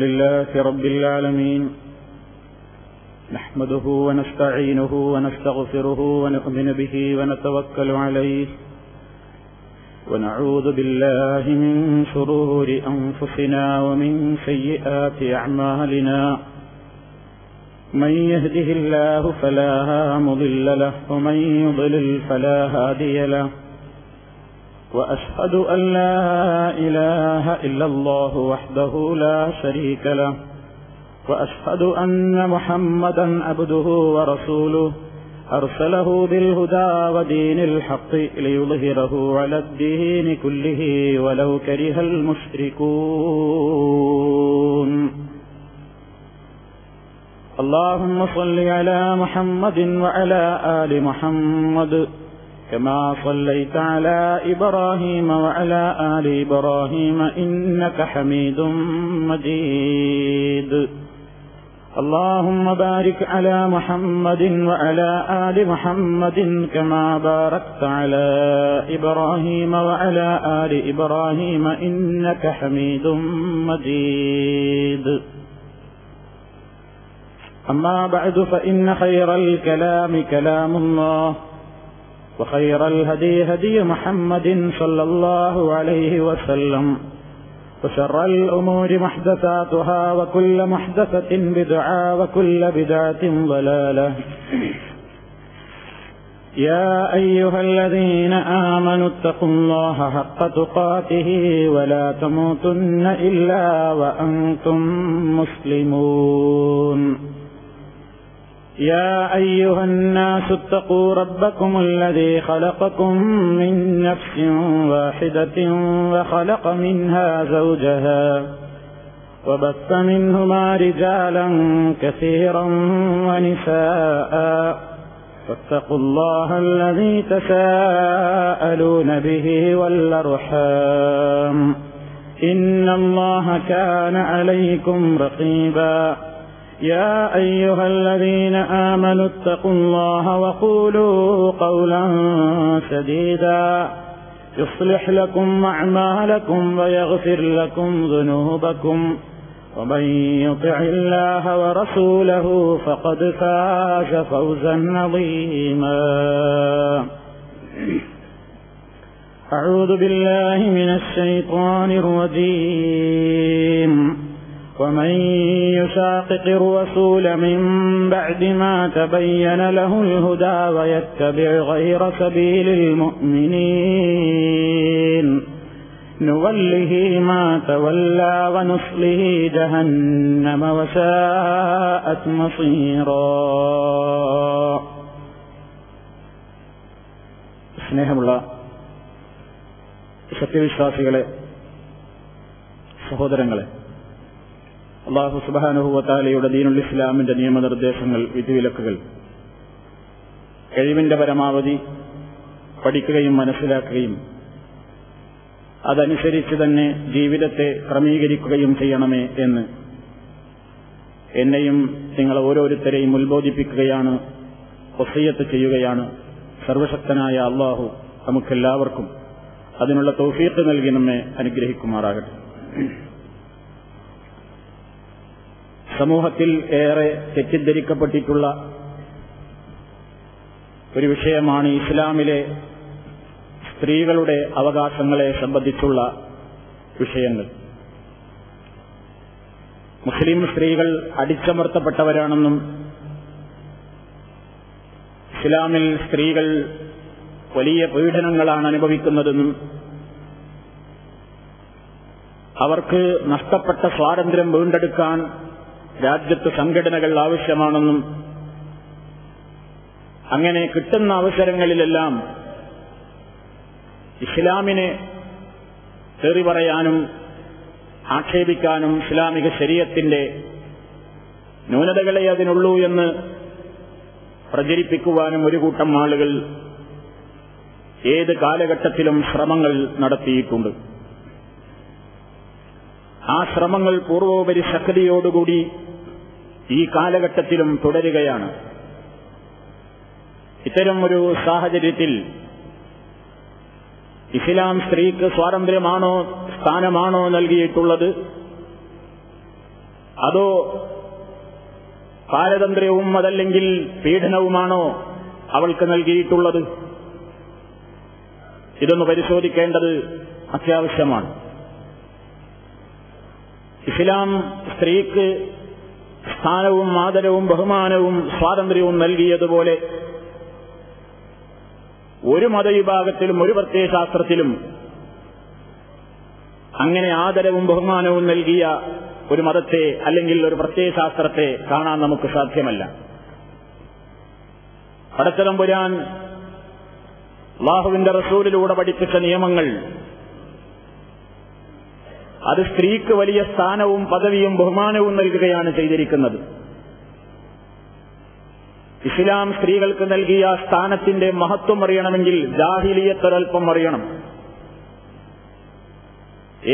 لله رب العالمين نحمده ونستعينه ونستغفره ونؤمن به ونتوكل عليه ونعوذ بالله من شرور أنفسنا ومن سيئات أعمالنا من يهده الله فلا مضل له ومن يضلل فلا هادي له وأشهد أن لا إله إلا الله وحده لا شريك له وأشهد أن محمدا عبده ورسوله أرسله بالهدى ودين الحق ليظهره على الدين كله ولو كره المشركون. اللهم صل على محمد وعلى آل محمد كما صليت على إبراهيم وعلى آل إبراهيم إنك حميد مجيد. اللهم بارك على محمد وعلى آل محمد كما باركت على إبراهيم وعلى آل إبراهيم إنك حميد مجيد. أما بعد فإن خير الكلام كلام الله وخير الهدي هدي محمد صلى الله عليه وسلم وشر الأمور محدثاتها وكل محدثة بدعة وكل بدعة ضلالة. يا أيها الذين آمنوا اتقوا الله حق تقاته ولا تموتن إلا وأنتم مسلمون. يا أيها الناس اتقوا ربكم الذي خلقكم من نفس واحدة وخلق منها زوجها وبث منهما رجالا كثيرا ونساء فاتقوا الله الذي تساءلون به والأرحام إن الله كان عليكم رقيبا. يا أيها الذين آمنوا اتقوا الله وقولوا قولا سديدا يصلح لكم أعمالكم ويغفر لكم ذنوبكم ومن يطع الله ورسوله فقد فاز فوزا عظيما. أعوذ بالله من الشيطان الرجيم. ومن يشاقق الرسول من بعد ما تبين له الهدى ويتبع غير سبيل المؤمنين نوله ما تولى ونصله جهنم وساءت مصيرا. സ്നേഹമുള്ള സത്യവിശ്വാസികളെ, സഹോദരങ്ങളെ, അല്ലാഹു സുബ്ഹാനഹു വ തആലയുടെ ദീനുൽ ഇസ്ലാമിന്റെ നിയമനിർദ്ദേശങ്ങൾ, വിധിവിലക്കുകൾ കഴിവിന്റെ പരമാവധി പഠിക്കുകയും മനസ്സിലാക്കുകയും അതനുസരിച്ച് തന്നെ ജീവിതത്തെ ക്രമീകരിക്കുകയും ചെയ്യണമേ എന്ന് എന്നെയും നിങ്ങളെ ഓരോരുത്തരെയും ഉത്ബോധിപ്പിക്കുകയാണ്, വസിയ്യത്ത് ചെയ്യുകയാണ്. സർവശക്തനായ അല്ലാഹു നമുക്കെല്ലാവർക്കും അതിനുള്ള തൗഫീഖ് നൽകി നമ്മെ അനുഗ്രഹിക്കുമാറാകട്ടെ. സമൂഹത്തിൽ ഏറെ തെറ്റിദ്ധരിക്കപ്പെട്ടിട്ടുള്ള ഒരു വിഷയമാണ് ഇസ്ലാമിലെ സ്ത്രീകളുടെ അവകാശങ്ങളെ സംബന്ധിച്ചുള്ള വിഷയങ്ങൾ. മുസ്ലിം സ്ത്രീകൾ അടിച്ചമർത്തപ്പെട്ടവരാണെന്നും ഇസ്ലാമിൽ സ്ത്രീകൾ വലിയ പീഡനങ്ങളാണ് അനുഭവിക്കുന്നതെന്നും അവർക്ക് നഷ്ടപ്പെട്ട സ്വാതന്ത്ര്യം വീണ്ടെടുക്കാൻ രാജ്യത്ത് സംഘടനകൾ ആവശ്യമാണെന്നും അങ്ങനെ കിട്ടുന്ന അവസരങ്ങളിലെല്ലാം ഇസ്ലാമിനെ തെറി പറയാനും ആക്ഷേപിക്കാനും ഇസ്ലാമിക ശരീഅത്തിന്റെ ന്യൂനതകളെ അതിനുള്ളൂ എന്ന് പ്രചരിപ്പിക്കുവാനും ഒരു കൂട്ടം ആളുകൾ ഏത് കാലഘട്ടത്തിലും ശ്രമങ്ങൾ നടത്തിയിട്ടുണ്ട്. ആ ശ്രമങ്ങൾ പൂർവോപരി ശക്തിയോടുകൂടി ഈ കാലഘട്ടത്തിലും തുടരുകയാണ്. ഇത്തരം ഒരു സാഹചര്യത്തിൽ ഇസ്ലാം സ്ത്രീക്ക് സ്വാതന്ത്ര്യമാണോ സ്ഥാനമാണോ നൽകിയിട്ടുള്ളത്, അതോ പാരതന്ത്ര്യവും അതല്ലെങ്കിൽ പീഡനവുമാണോ അവൾക്ക് നൽകിയിട്ടുള്ളത്? ഇതൊന്ന് പരിശോധിക്കേണ്ടത് അത്യാവശ്യമാണ്. ഇസ്ലാം സ്ത്രീക്ക് സ്ഥാനവും ആദരവും ബഹുമാനവും സ്വാതന്ത്ര്യവും നൽകിയതുപോലെ ഒരു മതവിഭാഗത്തിലും ഒരു പ്രത്യയശാസ്ത്രത്തിലും അങ്ങനെ ആദരവും ബഹുമാനവും നൽകിയ ഒരു മതത്തെ അല്ലെങ്കിൽ ഒരു പ്രത്യയശാസ്ത്രത്തെ കാണാൻ നമുക്ക് സാധ്യമല്ല. പടച്ചതമ്പുരാൻ അല്ലാഹുവിന്റെ റസൂലിലൂടെ പഠിപ്പിച്ച നിയമങ്ങൾ അത് സ്ത്രീക്ക് വലിയ സ്ഥാനവും പദവിയും ബഹുമാനവും നൽകുകയാണ് ചെയ്തിരിക്കുന്നത്. ഇസ്ലാം സ്ത്രീകൾക്ക് നൽകിയ സ്ഥാനത്തിന്റെ മഹത്വം അറിയണമെങ്കിൽ ജാഹിലിയ്യത്തൊരൽപ്പം അറിയണം.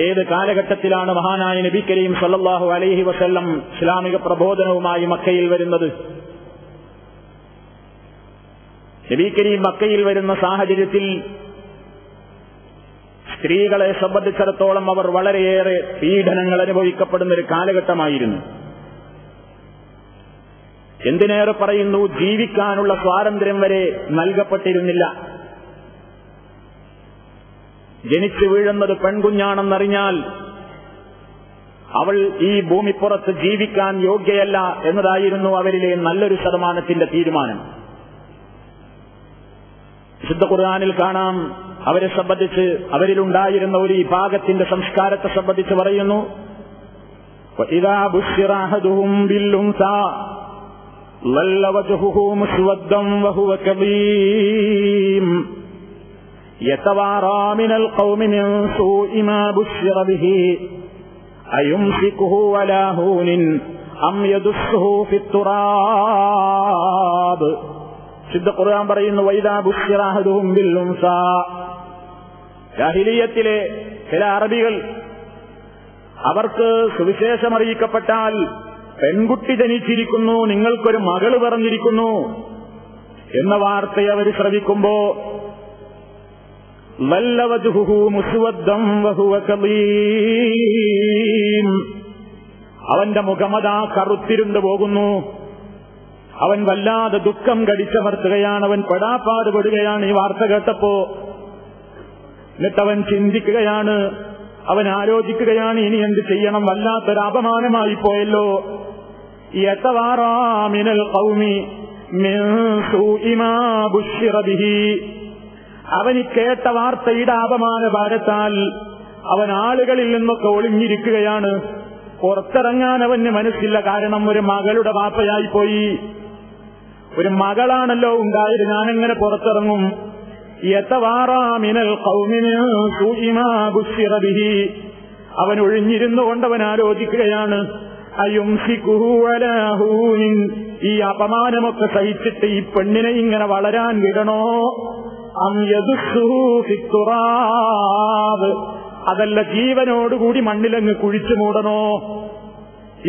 ഏത് കാലഘട്ടത്തിലാണ് മഹാനായ നബി കരീം സല്ലല്ലാഹു അലൈഹി വസല്ലം ഇസ്ലാമിക പ്രബോധനവുമായി മക്കയിൽ വരുന്നത്? നബി കരീം മക്കയിൽ വരുന്ന സാഹചര്യത്തിൽ സ്ത്രീകളെ സംബന്ധിച്ചിടത്തോളം അവർ വളരെയേറെ പീഡനങ്ങൾ അനുഭവിക്കപ്പെടുന്ന ഒരു കാലഘട്ടമായിരുന്നു. എന്തിനേറെ പറയുന്നു, ജീവിക്കാനുള്ള സ്വാതന്ത്ര്യം വരെ നൽകപ്പെട്ടിരുന്നില്ല. ജനിച്ചു വീഴുന്നത് പെൺകുഞ്ഞാണെന്നറിഞ്ഞാൽ അവൾ ഈ ഭൂമിപ്പുറത്ത് ജീവിക്കാൻ യോഗ്യയല്ല എന്നതായിരുന്നു അവരിലെ നല്ലൊരു ശതമാനത്തിന്റെ തീരുമാനം. വിശുദ്ധ ഖുർആനിൽ കാണാം, അവരെ സംബന്ധിച്ച് അവരിലുണ്ടായിരുന്ന ഒരു വിഭാഗത്തിന്റെ സംസ്കാരത്തെ സംബന്ധിച്ച് പറയുന്നു, وَإِذَا بُشِّرَ أَحَدُهُم بِالْأُنثَىٰ ظَلَّ وَجْهُهُ مُسْوَدًّا وَهُوَ كَظِيمٌ يَتَوَارَىٰ مِنَ الْقَوْمِ مِن سُوءِ مَا بُشِّرَ بِهِ أَيُمْسِكُهُ عَلَىٰ هُونٍ أَمْ يَدُسُّهُ فِي التُّرَابِ. ശുദ്ധ ഖുർആൻ പറയുന്നു, വൈദാ ബുശ്ശിറ അഹദുഹും ബിൽ ഉൻസാ. ജാഹിലിയ്യത്തിലെ ചില അറബികൾ അവർക്ക് സുവിശേഷം അറിയിക്കപ്പെട്ടാൽ പെൺകുട്ടി ജനിച്ചിരിക്കുന്നു, നിങ്ങൾക്കൊരു മകള് പറഞ്ഞിരിക്കുന്നു എന്ന വാർത്തയെ അവർ ശ്രവിക്കുമ്പോ വല്ല വജ്ഹുഹു മുസ്വദ്ദം വഹുവ കളീം, അവന്റെ മുഖമതാ കറുത്തിരുണ്ടു പോകുന്നു, അവൻ വല്ലാതെ ദുഃഖം കടിച്ചമർത്തുകയാണ്, അവൻ പെടാപ്പാടുപെടുകയാണ് ഈ വാർത്ത കേട്ടപ്പോ. എന്നിട്ടവൻ ചിന്തിക്കുകയാണ്, അവൻ ആലോചിക്കുകയാണ്, ഇനി എന്ത് ചെയ്യണം, വല്ലാത്തൊരു അപമാനമായി പോയല്ലോ. യതവാറാ മിനൽ ഖൗമി മിൻ സൂഇ മാ ബുശ്ശിറ ബിഹി. അവൻ കേട്ട വാർത്തയുടെ അപമാന ഭാരത്താൽ അവൻ ആളുകളിൽ നിന്നൊക്കെ ഒളിഞ്ഞിരിക്കുകയാണ്. പുറത്തിറങ്ങാൻ അവന് മനസ്സില്ല. കാരണം ഒരു മകളുടെ വാപ്പയായി പോയി, ഒരു മകളാണല്ലോ ഉണ്ടായത്, ഞാനെങ്ങനെ പുറത്തിറങ്ങും? യതവാറാ മിനൽ ഖൗമി മിൻ സൂഇ മാ ബുശ്ശിറ ബിഹി. അവൻ ഒഴിഞ്ഞിരുന്നു കൊണ്ടവൻ ആലോചിക്കുകയാണ്, അയുംസികുഹു അലാ ഹൂനിൻ, ഈ അപമാനമൊക്കെ സഹിച്ചിട്ട് ഈ പെണ്ണിനെ ഇങ്ങനെ വളരാൻ വിടണോ? അം യദുസ്സുഹു ഫിത്തുറാബ്, അതല്ല ജീവനോടുകൂടി മണ്ണിലങ്ങ് കുഴിച്ചു മൂടണോ?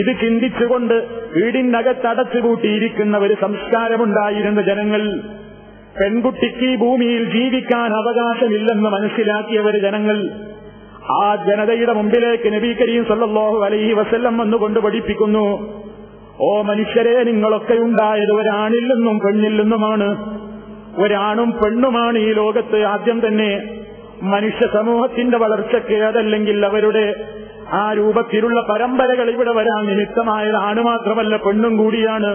ഇത് ചിന്തിച്ചുകൊണ്ട് വീടിനകത്തടച്ചുകൂട്ടിയിരിക്കുന്ന ഒരു സംസ്കാരമുണ്ടായിരുന്ന ജനങ്ങൾ, പെൺകുട്ടിക്ക് ഈ ഭൂമിയിൽ ജീവിക്കാൻ അവകാശമില്ലെന്ന് മനസ്സിലാക്കിയവർ ജനങ്ങൾ, ആ ജനതയുടെ മുമ്പിലേക്ക് നബി കരീം സല്ലല്ലാഹു അലൈഹി വസല്ലം വന്നുകൊണ്ട് പഠിപ്പിക്കുന്നു, ഓ മനുഷ്യരെ, നിങ്ങളൊക്കെ ഉണ്ടായത് ഒരാണിൽ നിന്നും പെണ്ണിൽ നിന്നുമാണ്. ഒരാണും പെണ്ണുമാണ് ഈ ലോകത്ത് ആദ്യം തന്നെ മനുഷ്യ സമൂഹത്തിന്റെ വളർച്ചയ്ക്ക്, അതല്ലെങ്കിൽ അവരുടെ ആ രൂപത്തിലുള്ള പരമ്പരകൾ ഇവിടെ വരാൻ നിമിത്തമായത് ആണ് മാത്രമല്ല, പെണ്ണും കൂടിയാണ്.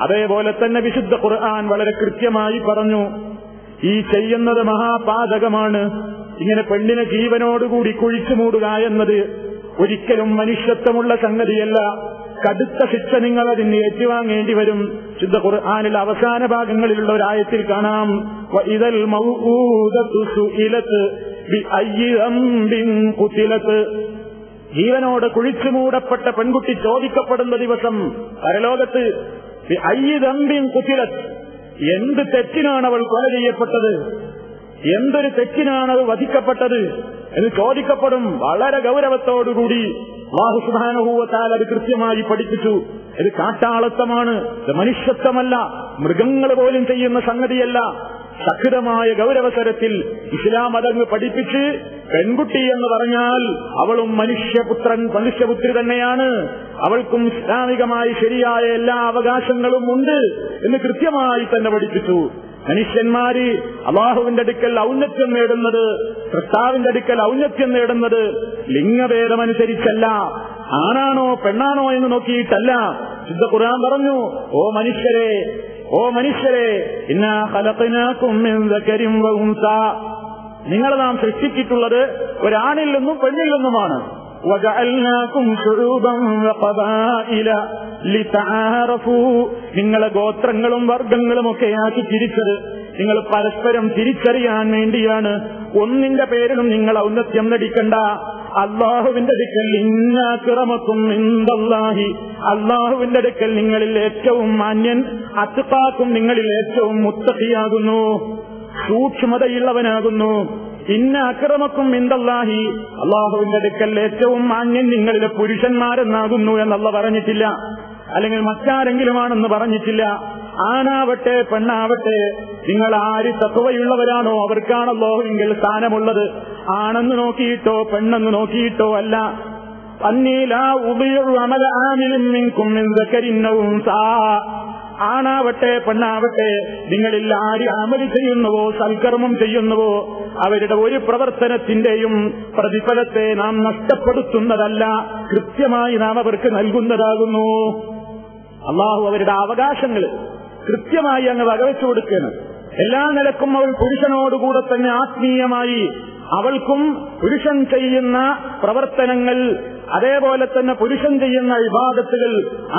അതേപോലെ തന്നെ വിശുദ്ധ ഖുർആൻ വളരെ കൃത്യമായി പറഞ്ഞു, ഈ ചെയ്യുന്നത് മഹാപാതകമാണ്. ഇങ്ങനെ പെണ്ണിനെ ജീവനോടുകൂടി കുഴിച്ചു മൂടുക എന്നത് ഒരിക്കലും മനുഷ്യത്വമുള്ള സംഗതിയല്ല. കടുത്ത ശിക്ഷ നിങ്ങൾ അതിന് ഏറ്റുവാങ്ങേണ്ടി വരും. ശുദ്ധ ഖുർആനിൽ അവസാന ഭാഗങ്ങളിലുള്ള ഒരായത്തിൽ കാണാം, വഇദൽ മൗഊദതു സുഇലത് ബിഅയ്യി ദംബിൻ ഖുതിലത്. ജീവനോട് കുഴിച്ചു മൂടപ്പെട്ട പെൺകുട്ടി ചോദിക്കപ്പെടുന്ന ദിവസം പരലോകത്ത്, ബിഅയ്യി ദംബിൻ ഖുതിലത്, എന്ത് തെറ്റിനാണ് അവൾ കൊല ചെയ്യപ്പെട്ടത്, എന്തൊരു തെറ്റിനാണ് അത് വധിക്കപ്പെട്ടത് എന്ന് ചോദിക്കപ്പെടും. വളരെ ഗൗരവത്തോടുകൂടി അല്ലാഹു സുബ്ഹാനഹു വ തആല അത് കൃത്യമായി പഠിപ്പിച്ചു. ഇത് കാട്ടാളത്തമാണ്, ഇത് മനുഷ്യത്വമല്ല, മൃഗങ്ങൾ പോലും ചെയ്യുന്ന സംഗതിയല്ല. ശക്തമായ ഗൗരവതരത്തിൽ ഇസ്ലാം അതങ്ങ് പഠിപ്പിച്ച്, പെൺകുട്ടി എന്ന് പറഞ്ഞാൽ അവളും മനുഷ്യപുത്രി തന്നെയാണ്, അവൾക്കും ഇസ്ലാമികമായി ശരിയായ എല്ലാ അവകാശങ്ങളും ഉണ്ട് എന്ന് കൃത്യമായി തന്നെ പഠിപ്പിച്ചു. മനുഷ്യന്മാര് അല്ലാഹുവിന്റെ അടുക്കൽ ഔന്നത്യം നേടുന്നത്, സൃഷ്ടാവിന്റെ അടുക്കൽ ഔന്നത്യം നേടുന്നത് ലിംഗഭേദമനുസരിച്ചല്ല, ആണാണോ പെണ്ണാണോ എന്ന് നോക്കിയിട്ടല്ല. ശുദ്ധ ഖുർആൻ പറഞ്ഞു, ഓ മനുഷ്യരെ ഇന്നാ ഖലഖനാകും മിൻ ദക്കരിൻ വ ഉൻസാ, നിങ്ങളെ നാം സൃഷ്ടിച്ചിട്ടുള്ളത് ഒരാണിൽ നിന്നും പെണ്ണിൽ നിന്നുമാണ്. വജഅൽനാകും ശുഊബൻ വഖബായില ലിതആറഫൂ, നിങ്ങളെ ഗോത്രങ്ങളും വർഗങ്ങളും ഒക്കെയാക്കി തിരിച്ചത് നിങ്ങൾ പരസ്പരം തിരിച്ചറിയാൻ വേണ്ടിയാണ്. ഒന്നിന്റെ പേരിലും നിങ്ങൾ ഔന്നത്യം നടിക്കണ്ട. അല്ലാഹുവിന്റെ അടുക്കൽ ഇന്ന അക്രമക്കും ഇൻദല്ലാഹി, അല്ലാഹുവിന്റെ അടുക്കൽ നിങ്ങളിൽ ഏറ്റവും മാന്യൻ, അത്ഖാക്കും നിങ്ങളിൽ ഏറ്റവും മുത്തഖിയാകുന്നു, സൂക്ഷ്മതയുള്ളവനാകുന്നു. ഇന്ന അക്രമക്കും ഇൻദല്ലാഹി, അല്ലാഹുവിന്റെ അടുക്കൽ ഏറ്റവും മാന്യൻ നിങ്ങളിലെ പുരുഷന്മാരെന്നാകുന്നു എന്നല്ല പറഞ്ഞിട്ടില്ല, അല്ലെങ്കിൽ മറ്റാരെങ്കിലുമാണെന്ന് പറഞ്ഞിട്ടില്ല. ആണാവട്ടെ പെണ്ണാവട്ടെ, നിങ്ങൾ ആര് തഖ്വയുള്ളവരാണോ അവർക്കാണ് അല്ലാഹുവിൽ സ്ഥാനമുള്ളത്. ആണെന്ന് നോക്കിയിട്ടോ പെണ്ണെന്ന് നോക്കിയിട്ടോ അല്ല. അന്നീലാ ഉബിഉ അമല ആമിലിൻ മിൻകും മിൻ ദക്കരിൻ ഔ ഉൻസാ, ആണാവട്ടെ പെണ്ണാവട്ടെ, നിങ്ങളിൽ ആര് അമൽ ചെയ്യുന്നുവോ സൽക്കർമ്മം ചെയ്യുന്നുവോ അവരുടെ ഒരു പ്രവർത്തനത്തിന്റെയും പ്രതിഫലത്തെ നാം നഷ്ടപ്പെടുത്തുന്നതല്ല, കൃത്യമായി നാം അവർക്ക് നൽകുന്നതാകുന്നു. അള്ളാഹു അവരുടെ അവകാശങ്ങൾ കൃത്യമായി അങ്ങ് വകവെച്ചു കൊടുക്കുകയാണ്. എല്ലാ നിലക്കും അവൾ പുരുഷനോടുകൂടെ തന്നെ ആത്മീയമായി അവൾക്കും പുരുഷൻ ചെയ്യുന്ന പ്രവർത്തനങ്ങൾ, അതേപോലെ തന്നെ പുരുഷൻ ചെയ്യുന്ന ഇബാദത്തുകൾ,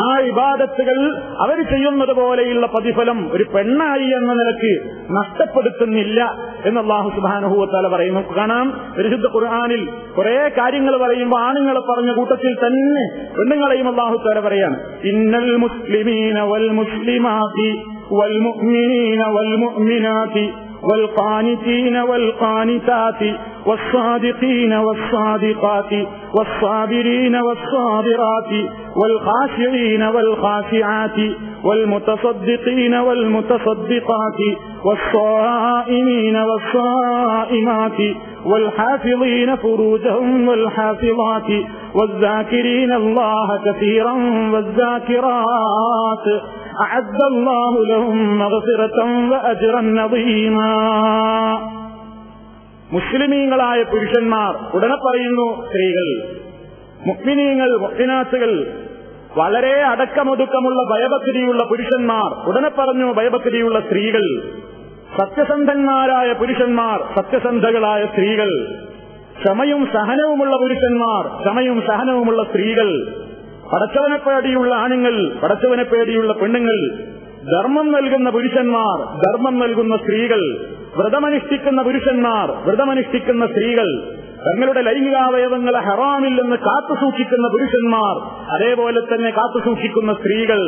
ആ ഇബാദത്തുകൾ അവർ ചെയ്യുന്നത് പോലെയുള്ള പ്രതിഫലം ഒരു പെണ്ണായി എന്ന നിലയ്ക്ക് നഷ്ടപ്പെടുത്തുന്നില്ല എന്ന് അല്ലാഹു സുബ്ഹാനഹു വ തആല പറയുന്നു. കാണാം പരിശുദ്ധ ഖുർആനിൽ കുറെ കാര്യങ്ങൾ പറയുമ്പോൾ ആണുങ്ങളെ പറഞ്ഞ കൂട്ടത്തിൽ തന്നെ പെണ്ണുങ്ങളെയും അല്ലാഹു തആല പറയാണ്. ഇന്നൽ മുസ്ലിമീന വൽ മുസ്ലിമാതി വൽ മുഅ്മിനീന വൽ മുഅ്മിനാതി والقانتين والقانتات والصادقين والصادقات والصابرين والصابرات والخاشعين والخاشعات والمتصدقين والمتصدقات والصائمين والصائمات والحافظين فروجهم والحافظات والذاكرين الله كثيرا والذاكرات أعد الله لهم مغفرة وأجرا عظيما. മുസ്ലിമീങ്ങളായ പുരുഷന്മാർ, ഉടനെ പറയുന്നു സ്ത്രീകൾ, മുഅ്മിനീങ്ങൾ മുഅ്മിനാത്തുകൾ, വളരെ അടക്കമൊതുക്കമുള്ള ഭയഭക്തിയുള്ള പുരുഷന്മാർ, ഉടനെ പറഞ്ഞു ഭയഭക്തിയുള്ള സ്ത്രീകൾ, സത്യസന്ധന്മാരായ പുരുഷന്മാർ, സത്യസന്ധകളായ സ്ത്രീകൾ, ക്ഷമയും സഹനവുമുള്ള പുരുഷന്മാർ, ക്ഷമയും സഹനവുമുള്ള സ്ത്രീകൾ, പടച്ചവനെ പേടിയുള്ള ആണുങ്ങൾ, പടച്ചവനെ പേടിയുള്ള പെണ്ണുങ്ങൾ, ധർമ്മം നൽകുന്ന പുരുഷന്മാർ, ധർമ്മം നൽകുന്ന സ്ത്രീകൾ, വ്രതമനുഷ്ഠിക്കുന്ന പുരുഷന്മാർ, വ്രതമനുഷ്ഠിക്കുന്ന സ്ത്രീകൾ, തങ്ങളുടെ ലൈംഗികാവയവങ്ങളെ ഹറാമിൽ നിന്ന് കാത്തുസൂക്ഷിക്കുന്ന പുരുഷന്മാർ, അതേപോലെ തന്നെ കാത്തുസൂക്ഷിക്കുന്ന സ്ത്രീകൾ,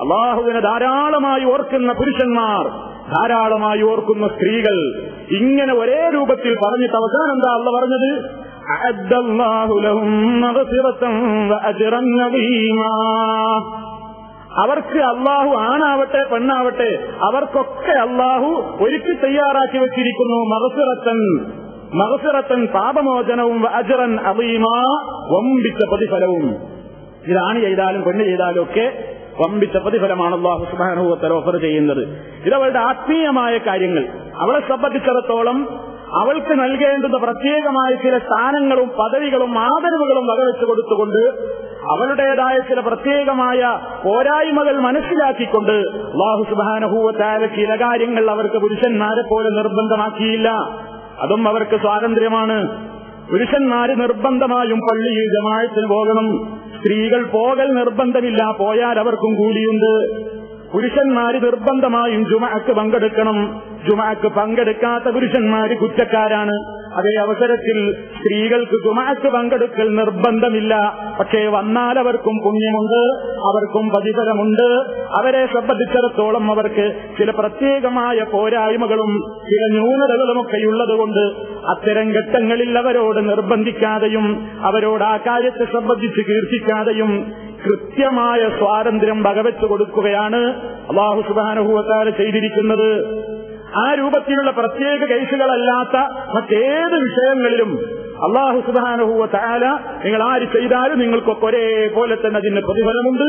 അല്ലാഹുവിനെ ധാരാളമായി ഓർക്കുന്ന പുരുഷന്മാർ, ധാരാളമായി ഓർക്കുന്ന സ്ത്രീകൾ, ഇങ്ങനെ ഒരേ രൂപത്തിൽ പറഞ്ഞിട്ട് അവസാനം എന്താ അല്ലാഹു പറഞ്ഞത്? അഅദ്ദല്ലാഹു ലഹും മഗ്ഫിറതൻ വഅജ്റൻ അദീമാ. അവർക്ക് അല്ലാഹു, ആണാവട്ടെ പെണ്ണാവട്ടെ, അവർക്കൊക്കെ അല്ലാഹു ഒരുക്കി തയ്യാറാക്കി വെച്ചിരിക്കുന്നു മഗ്ഫിറതൻ പാപമോചനവും വഅജ്റൻ അദീമാ, വമ്പിച്ച പ്രതിഫലവും. ഇതാണ് ചെയ്താലും പെണ്ണ് ചെയ്താലും ഒക്കെ വമ്പിച്ച പ്രതിഫലമാണ് അല്ലാഹു സുബ്ഹാനഹു വ തആല ഓഫർ ചെയ്യുന്നത്. ഇതവളുടെ ആത്മീയമായ കാര്യങ്ങൾ. അവളെ സംബന്ധിച്ചിടത്തോളം അവൾക്ക് നൽകേണ്ടുന്ന പ്രത്യേകമായ ചില സ്ഥാനങ്ങളും പദവികളും ആദരവുകളും വകവെച്ചു കൊടുത്തുകൊണ്ട് അവളുടേതായ ചില പ്രത്യേകമായ പോരായ്മകൾ മനസ്സിലാക്കിക്കൊണ്ട് അല്ലാഹു സുബ്ഹാനഹു വ തആല ചില കാര്യങ്ങൾ അവർക്ക് പുരുഷന്മാരെ പോലെ നിർബന്ധമാക്കിയില്ല. അതും അവർക്ക് സ്വാതന്ത്ര്യമാണ്. പുരുഷന്മാര് നിർബന്ധമായും പള്ളിയിൽ ജമാഅത്തിന് പോകണം. സ്ത്രീകൾ പോകൽ നിർബന്ധമില്ല, പോയാൽ അവർക്കും കൂലിയുണ്ട്. പുരുഷന്മാര് നിർബന്ധമായും ജുമഅക്ക് പങ്കെടുക്കണം. ജുമഅക്ക് പങ്കെടുക്കാത്ത പുരുഷന്മാര് കുറ്റക്കാരാണ്. അതേ അവസരത്തിൽ സ്ത്രീകൾക്ക് ജുമഅക്ക് പങ്കെടുക്കൽ നിർബന്ധമില്ല. പക്ഷേ വന്നാൽ അവർക്കും പുണ്യമുണ്ട്, അവർക്കും പ്രതിഫലമുണ്ട്. അവരെ സംബന്ധിച്ചിടത്തോളം അവർക്ക് ചില പ്രത്യേകമായ പോരായ്മകളും ചില ന്യൂനതകളുമൊക്കെയുള്ളതുകൊണ്ട് അത്തരം ഘട്ടങ്ങളിൽ അവരോട് നിർബന്ധിക്കാതെയും അവരോട് ആ കാര്യത്തെ സംബന്ധിച്ച് കീർത്തിക്കാതെയും കൃത്യമായ സ്വാതന്ത്ര്യം വകവെച്ചു കൊടുക്കുകയാണ് അല്ലാഹു സുബ്ഹാനഹു വ തആല ചെയ്തിരിക്കുന്നത്. ആ രൂപത്തിലുള്ള പ്രത്യേക കേസുകളല്ലാത്ത മറ്റേത് വിഷയങ്ങളിലും അല്ലാഹു സുബ്ഹാനഹു വ തആല നിങ്ങൾ ആര് ചെയ്താലും നിങ്ങൾക്കൊക്കെ ഒരേപോലെ തന്നെ അതിന് പ്രതിഫലമുണ്ട്.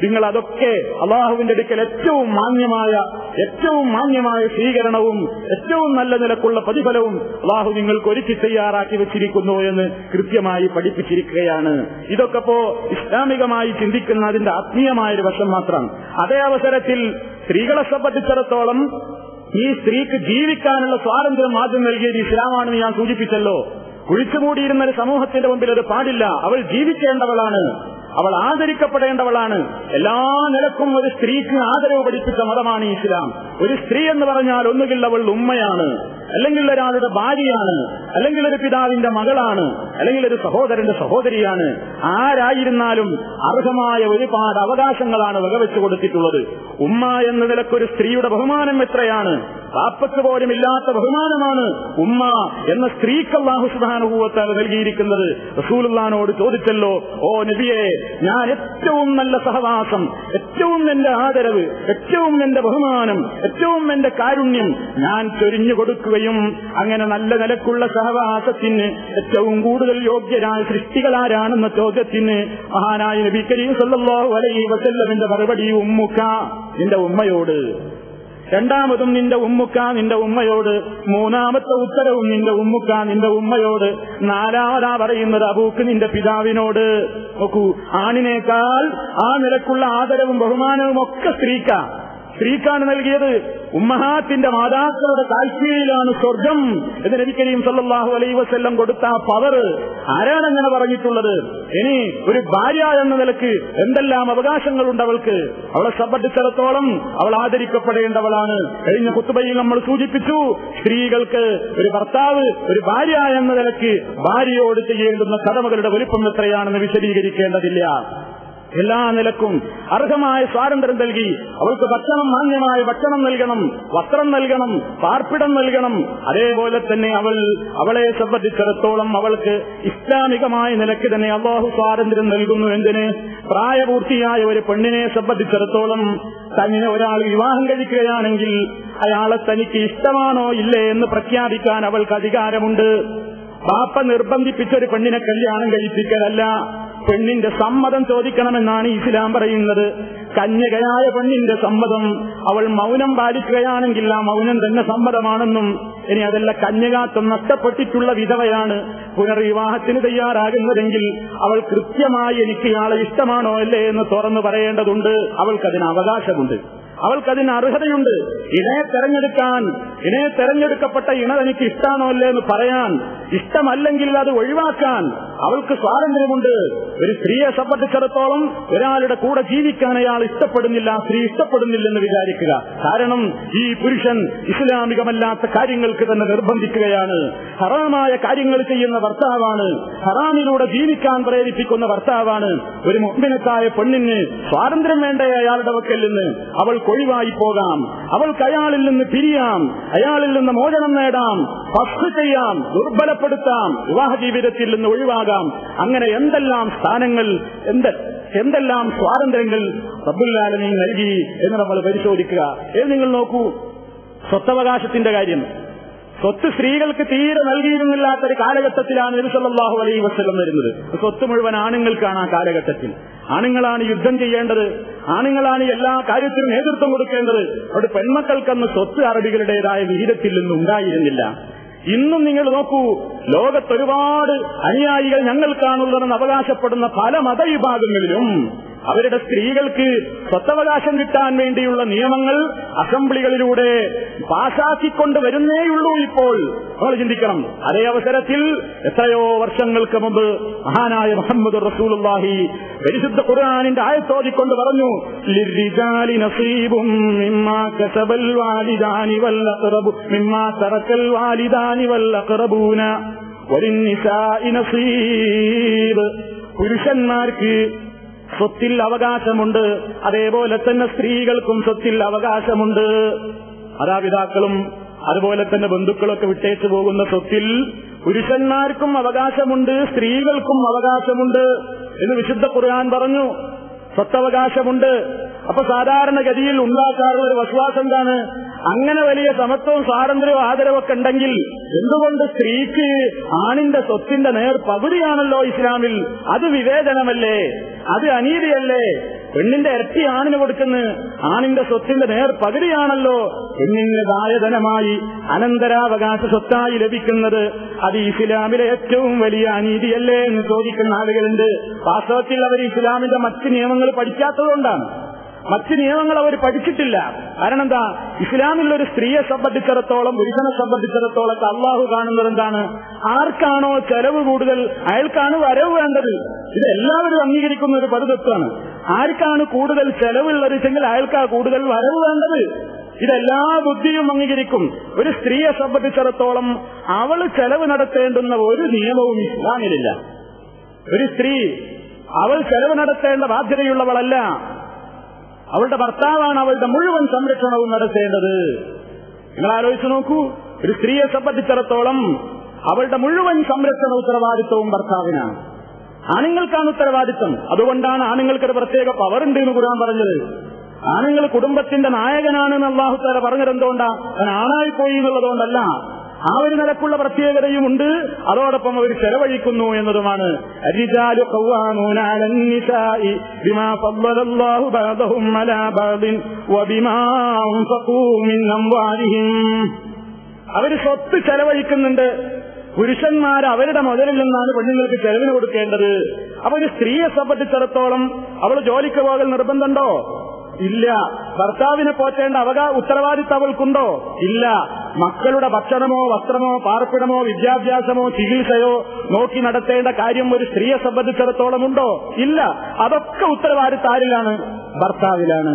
നിങ്ങൾ അതൊക്കെ അല്ലാഹുവിന്റെ അടുക്കൽ ഏറ്റവും മാന്യമായ സ്വീകരണവും ഏറ്റവും നല്ല നിലക്കുള്ള പ്രതിഫലവും അല്ലാഹു നിങ്ങൾക്ക് ഒരുക്കി തയ്യാറാക്കി വെച്ചിരിക്കുന്നു എന്ന് കൃത്യമായി പഠിപ്പിച്ചിരിക്കുകയാണ്. ഇതൊക്കെ ഇസ്ലാമികമായി ചിന്തിക്കുന്ന അതിന്റെ ആത്മീയമായൊരു വശം മാത്രം. അതേ അവസരത്തിൽ സ്ത്രീകളെ സംബന്ധിച്ചിടത്തോളം ഈ സ്ത്രീക്ക് ജീവിക്കാനുള്ള സ്വാതന്ത്ര്യം ആദ്യം നൽകിയത് ഇസ്ലാമാണെന്ന് ഞാൻ സൂചിപ്പിച്ചല്ലോ. കുഴിച്ചുമൂടിയിരുന്ന ഒരു സമൂഹത്തിന്റെ മുമ്പിൽ അത് പാടില്ല. അവൾ ജീവിക്കേണ്ടവളാണ്, അവൾ ആദരിക്കപ്പെടേണ്ടവളാണ്. എല്ലാ നിലക്കും ഒരു സ്ത്രീക്ക് ആദരവ് പഠിപ്പിച്ച മതമാണ് ഇസ്ലാം. ഒരു സ്ത്രീ എന്ന് പറഞ്ഞാൽ ഒന്നുകിൽ അവൾ ഉമ്മയാണ്, അല്ലെങ്കിൽ ഒരാളുടെ ഭാര്യയാണ്, അല്ലെങ്കിൽ ഒരു പിതാവിന്റെ മകളാണ്, അല്ലെങ്കിൽ ഒരു സഹോദരന്റെ സഹോദരിയാണ്. ആരായിരുന്നാലും അർഹമായ ഒരുപാട് അവകാശങ്ങളാണ് വകവെച്ചു കൊടുത്തിട്ടുള്ളത്. ഉമ്മ എന്ന നിലക്കൊരു സ്ത്രീയുടെ ബഹുമാനം എത്രയാണ്! പാപ്പക്ക് പോലും ഇല്ലാത്ത ബഹുമാനമാണ് ഉമ്മ എന്ന സ്ത്രീക്ക് അല്ലാഹു സുബ്ഹാനഹു വ തആല നൽകിയിരിക്കുന്നത്. റസൂലുള്ളാഹിനോട് ചോദിച്ചല്ലോ, ഓ നബിയെ, ഞാൻ ഏറ്റവും നല്ല സഹവാസം, ഏറ്റവും എന്റെ ആദരവ്, ഏറ്റവും എന്റെ ബഹുമാനം, ഏറ്റവും എന്റെ കാരുണ്യം ഞാൻ ചൊരിഞ്ഞു കൊടുക്കുകയും അങ്ങനെ നല്ല നിലക്കുള്ള സഹവാസത്തിന് ഏറ്റവും കൂടുതൽ യോഗ്യരായ സൃഷ്ടികളാരാണെന്ന ചോദ്യത്തിന് മഹാനായ നബി കരീം സല്ലല്ലാഹു അലൈഹി വസല്ലമിന്റെ മറുപടി ഉമ്മുക, നിന്റെ ഉമ്മയോട്. രണ്ടാമതും നിന്റെ ഉമ്മുക്ക, നിന്റെ ഉമ്മയോട്. മൂന്നാമത്തെ ഉത്തരവും നിന്റെ ഉമ്മുക്ക, നിന്റെ ഉമ്മയോട്. നാലാമതാ പറയുന്നത് അബൂക്ക്, നിന്റെ പിതാവിനോട്. നോക്കൂ, ആണിനേക്കാൾ ആ നിലക്കുള്ള ആദരവും ബഹുമാനവും ഒക്കെ സ്ത്രീക്കാണ് നൽകിയത്. ഉമ്മഹാത്തിന്റെ മാതാക്കളുടെ കാൽക്കീഴിലാണ് സ്വർഗം എന്ന് നബി കരീം സല്ലല്ലാഹു അലൈഹി വസല്ലം കൊടുത്ത ആ പവർ ആരാണ് അങ്ങനെ പറഞ്ഞിട്ടുള്ളത്? ഇനി ഒരു ഭാര്യ എന്ന നിലക്ക് എന്തെല്ലാം അവകാശങ്ങളുണ്ട് അവൾക്ക്. അവളെ സംബന്ധിച്ചിടത്തോളം അവൾ ആദരിക്കപ്പെടേണ്ടവളാണ്. കഴിഞ്ഞ ഖുത്ബയിൽ നമ്മൾ സൂചിപ്പിച്ചു, സ്ത്രീകൾക്ക് ഒരു ഭർത്താവ്, ഒരു ഭാര്യ എന്ന നിലക്ക് ഭാര്യയോട് ചെയ്യേണ്ടുന്ന കടമകളുടെ വലിപ്പം എത്രയാണെന്ന് വിശദീകരിക്കേണ്ടതില്ല. എല്ലാ നിലക്കും അർഹമായ സ്വാതന്ത്ര്യം നൽകി. അവൾക്ക് ഭക്ഷണം, മാന്യമായ ഭക്ഷണം നൽകണം, വസ്ത്രം നൽകണം, പാർപ്പിടം നൽകണം. അതേപോലെ തന്നെ അവളെ സംബന്ധിച്ചിടത്തോളം അവൾക്ക് ഇസ്ലാമികമായ നിലയ്ക്ക് തന്നെ അല്ലാഹു സ്വാതന്ത്ര്യം നൽകുന്നു. എന്തിന്? പ്രായപൂർത്തിയായ ഒരു പെണ്ണിനെ സംബന്ധിച്ചിടത്തോളം തന്നെ ഒരാൾ വിവാഹം കഴിക്കുകയാണെങ്കിൽ അയാളെ തനിക്ക് ഇഷ്ടമാണോ ഇല്ലേ എന്ന് പ്രഖ്യാപിക്കാൻ അവൾക്ക് അധികാരമുണ്ട്. പാപ്പ നിർബന്ധിപ്പിച്ചൊരു പെണ്ണിനെ കല്യാണം കഴിപ്പിക്കലല്ല, പെണ്ണിന്റെ സമ്മതം ചോദിക്കണമെന്നാണ് ഇസ്ലാം പറയുന്നത്. കന്യകയായ പെണ്ണിന്റെ സമ്മതം. അവൾ മൗനം പാലിക്കുകയാണെങ്കിൽ ആ മൗനം തന്നെ സമ്മതമാണെന്നും, ഇനി അതല്ല കന്യകാത്വം നഷ്ടപ്പെട്ടിട്ടുള്ള വിധവയാണ് പുനർവിവാഹത്തിന് തയ്യാറാകുന്നതെങ്കിൽ അവൾ കൃത്യമായി എനിക്ക് ഇയാളെ ഇഷ്ടമാണോ അല്ലേ എന്ന് തുറന്നു പറയേണ്ടതുണ്ട്. അവൾക്കതിന് അവകാശമുണ്ട്, അവൾക്കതിന് അർഹതയുണ്ട്. ഇണയെ തെരഞ്ഞെടുക്കപ്പെട്ട ഇണ തനിക്ക് ഇഷ്ടാണോ അല്ലേ എന്ന് പറയാൻ, ഇഷ്ടമല്ലെങ്കിൽ അത് ഒഴിവാക്കാൻ അവൾക്ക് സ്വാതന്ത്ര്യമുണ്ട്. ഒരു സ്ത്രീയെ സംബന്ധിച്ചിടത്തോളം ഒരാളുടെ കൂടെ ജീവിക്കാൻ അയാൾ ഇഷ്ടപ്പെടുന്നില്ല, സ്ത്രീ ഇഷ്ടപ്പെടുന്നില്ലെന്ന് വിചാരിക്കുക. കാരണം ഈ പുരുഷൻ ഇസ്ലാമികമല്ലാത്ത കാര്യങ്ങൾക്ക് തന്നെ നിർബന്ധിക്കുകയാണ്. ഹറാമായ കാര്യങ്ങൾ ചെയ്യുന്ന ഭർത്താവാണ്, ഹറാമിലൂടെ ജീവിക്കാൻ പ്രേരിപ്പിക്കുന്ന ഭർത്താവാണ്. ഒരു മുഅ്മിനത്തായ പെണ്ണിന് സ്വാതന്ത്ര്യം വേണ്ടേ അയാളുടെ വക്കൽ നിന്ന്? അവൾക്ക് ഒഴിവായി പോകാം, അവൾക്ക് അയാളിൽ നിന്ന് പിരിയാം, അയാളിൽ നിന്ന് മോചനം നേടാം, ഫസ്ഖ് ചെയ്യാം, ദുർബലപ്പെടുത്താം, വിവാഹ ജീവിതത്തിൽ നിന്ന് ഒഴിവാകാം. അങ്ങനെ എന്തെല്ലാം സ്ഥാനങ്ങൾ, എന്തെല്ലാം സ്വാതന്ത്ര്യങ്ങൾ റബ്ബുൽ ആലമീൻ നൽകി എന്ന് നമ്മൾ പരിശോധിക്കുക. നിങ്ങൾ നോക്കൂ, സ്വത്തവകാശത്തിന്റെ കാര്യം. സ്വത്ത് സ്ത്രീകൾക്ക് തീരെ നൽകിയിരുന്നില്ലാത്തൊരു കാലഘട്ടത്തിലാണ് നബി സല്ലല്ലാഹു അലൈഹി വസല്ലം വരുന്നത്. സ്വത്ത് മുഴുവൻ ആണുങ്ങൾക്കാണ്. ആ കാലഘട്ടത്തിൽ ആണുങ്ങളാണ് യുദ്ധം ചെയ്യേണ്ടത്, ആണുങ്ങളാണ് എല്ലാ കാര്യത്തിനും നേതൃത്വം കൊടുക്കേണ്ടത്. അവിടെ പെൺമക്കൾക്കന്ന് സ്വത്ത് അറബികളുടേതായ വിഹിതത്തിൽ നിന്നും ഉണ്ടായിരുന്നില്ല. ഇന്നും നിങ്ങൾ നോക്കൂ, ലോകത്തൊരുപാട് അനുയായികൾ ഞങ്ങൾക്കാണുള്ളതെന്ന് അവകാശപ്പെടുന്ന പല മതവിഭാഗങ്ങളിലും അവരുടെ സ്ത്രീകൾക്ക് സ്വത്തവകാശം കിട്ടാൻ വേണ്ടിയുള്ള നിയമങ്ങൾ അസംബ്ലികളിലൂടെ പാസാക്കിക്കൊണ്ട് വരുന്നേയുള്ളൂ. ഇപ്പോൾ നമ്മൾ ചിന്തിക്കണം. അതേ അവസരത്തിൽ എത്രയോ വർഷങ്ങൾക്ക് മുമ്പ് മഹാനായ മുഹമ്മദ് റസൂലുള്ളാഹി പരിശുദ്ധ ഖുർആനിന്റെ ആയത്തോതിക്കൊണ്ട് പറഞ്ഞു, ലിർരിജാലി നസീബും മിമ്മാ കസബൽ വാലിദാനി വൽ അഖറബു മിമ്മാ തറക്കൽ വാലിദാനി വൽ അഖറബൂന വലിന്നിസാഇ നസീബ്. പുരുഷന്മാർക്ക് സ്വത്തിൽ അവകാശമുണ്ട്, അതേപോലെ തന്നെ സ്ത്രീകൾക്കും സ്വത്തിൽ അവകാശമുണ്ട്. മാതാപിതാക്കളും അതുപോലെ തന്നെ ബന്ധുക്കളൊക്കെ വിട്ടേച്ചു പോകുന്ന സ്വത്തിൽ പുരുഷന്മാർക്കും അവകാശമുണ്ട്, സ്ത്രീകൾക്കും അവകാശമുണ്ട് എന്ന് വിശുദ്ധ ഖുർആൻ പറഞ്ഞു. സ്വത്തവകാശമുണ്ട്. അപ്പൊ സാധാരണഗതിയിൽ ഉണ്ടാക്കാറുള്ള ഒരു വസ്വാസം എന്താണ്? അങ്ങനെ വലിയ സമത്വവും സ്വാതന്ത്ര്യവും ആദരവൊക്കെ ഉണ്ടെങ്കിൽ എന്തുകൊണ്ട് സ്ത്രീക്ക് ആണിന്റെ സ്വത്തിന്റെ നേർ പകുതിയാണല്ലോ ഇസ്ലാമിൽ? അത് വിവേചനമല്ലേ? അത് അനീതിയല്ലേ? പെണ്ണിന്റെ ഇരട്ടി ആണിന് കൊടുക്കുന്ന ആണിന്റെ സ്വത്തിന്റെ നേർ പകുതിയാണല്ലോ പെണ്ണിന് ദായധനമായി അനന്തരാവകാശ സ്വത്തായി ലഭിക്കുന്നത്. അത് ഇസ്ലാമിലെ ഏറ്റവും വലിയ അനീതിയല്ലേ എന്ന് ചോദിക്കുന്ന ആളുകളുണ്ട്. വാസ്തവത്തിൽ അവർ ഇസ്ലാമിന്റെ മറ്റ് നിയമങ്ങൾ പഠിക്കാത്തതുകൊണ്ടാണ്. മറ്റ് നിയമങ്ങൾ അവർ പഠിച്ചിട്ടില്ല. കാരണം എന്താ? ഇസ്ലാമിൽ ഒരു സ്ത്രീയെ സംബന്ധിച്ചിടത്തോളം, പുരുഷനെ സംബന്ധിച്ചിടത്തോളം അള്ളാഹു കാണുന്നത് എന്താണ്? ആർക്കാണോ ചെലവ് കൂടുതൽ അയാൾക്കാണ് വരവ് വേണ്ടത്. ഇത് എല്ലാവരും അംഗീകരിക്കുന്ന ഒരു പദത്വമാണ്. ആർക്കാണ് കൂടുതൽ ചെലവുള്ളതെങ്കിൽ അയാൾക്കാ കൂടുതൽ വരവ് വേണ്ടത്. ഇതെല്ലാ ബുദ്ധിയും അംഗീകരിക്കും. ഒരു സ്ത്രീയെ സംബന്ധിച്ചിടത്തോളം അവൾ ചെലവ് നടത്തേണ്ടുന്ന ഒരു നിയമവും ഇസ്ലാമിലില്ല. ഒരു സ്ത്രീ അവൾ ചെലവ് നടത്തേണ്ട ബാധ്യതയുള്ളവളല്ല. അവളുടെ ഭർത്താവാണ് അവളുടെ മുഴുവൻ സംരക്ഷണവും നടത്തേണ്ടത്. നിങ്ങൾ ആലോചിച്ചു നോക്കൂ, ഒരു സ്ത്രീയെ സംബന്ധിച്ചിടത്തോളം അവളുടെ മുഴുവൻ സംരക്ഷണ ഉത്തരവാദിത്വവും ഭർത്താവിനാണ്. ആണുങ്ങൾക്കാണ് ഉത്തരവാദിത്വം. അതുകൊണ്ടാണ് ആണുങ്ങൾക്കൊരു പ്രത്യേക പവർ ഉണ്ട് എന്ന് ഖുർആൻ പറഞ്ഞത്. ആണുങ്ങൾ കുടുംബത്തിന്റെ നായകനാണെന്ന് അല്ലാഹു തആല പറഞ്ഞത് എന്തുകൊണ്ടാ? അവൻ ആണായിപ്പോയി എന്നുള്ളതുകൊണ്ടല്ല. ആ ഒരു നിലക്കുള്ള പ്രത്യേകതയുമുണ്ട്. അതോടൊപ്പം അവർ ചെലവഴിക്കുന്നു എന്നതുമാണ്. അർരിജാലു ഖവ്വാമൂന അലൻ നിസാഇ ബിമാ ഫദ്ദലല്ലാഹു ബഅദഹും അലാ ബഅദിൻ വബിമാ അൻഫഖൂ മിൻ അംവാലിഹിം. അവർ സ്വത്ത് ചെലവഴിക്കുന്നുണ്ട്. പുരുഷന്മാർ അവരുടെ മുതലിൽ നിന്നാണ് പെണ്ണുങ്ങൾക്ക് ചെലവിന് കൊടുക്കേണ്ടത്. അപ്പൊ ഒരു സ്ത്രീയെ സംബന്ധിച്ചിടത്തോളം അവൾ ജോലിക്ക് പോകൽ നിർബന്ധമുണ്ടോ? ഇല്ല. ഭർത്താവിനെ പോറ്റേണ്ട ഉത്തരവാദിത്തം അവൾക്കുണ്ടോ? ഇല്ല. മക്കളുടെ ഭക്ഷണമോ വസ്ത്രമോ പാർപ്പിടമോ വിദ്യാഭ്യാസമോ ചികിത്സയോ നോക്കി നടത്തേണ്ട കാര്യം ഒരു സ്ത്രീയെ സംബന്ധിച്ചിടത്തോളം ഉണ്ടോ? ഇല്ല. അതൊക്കെ ഉത്തരവാദിത്തം ആരിലാണ്? ഭർത്താവിലാണ്.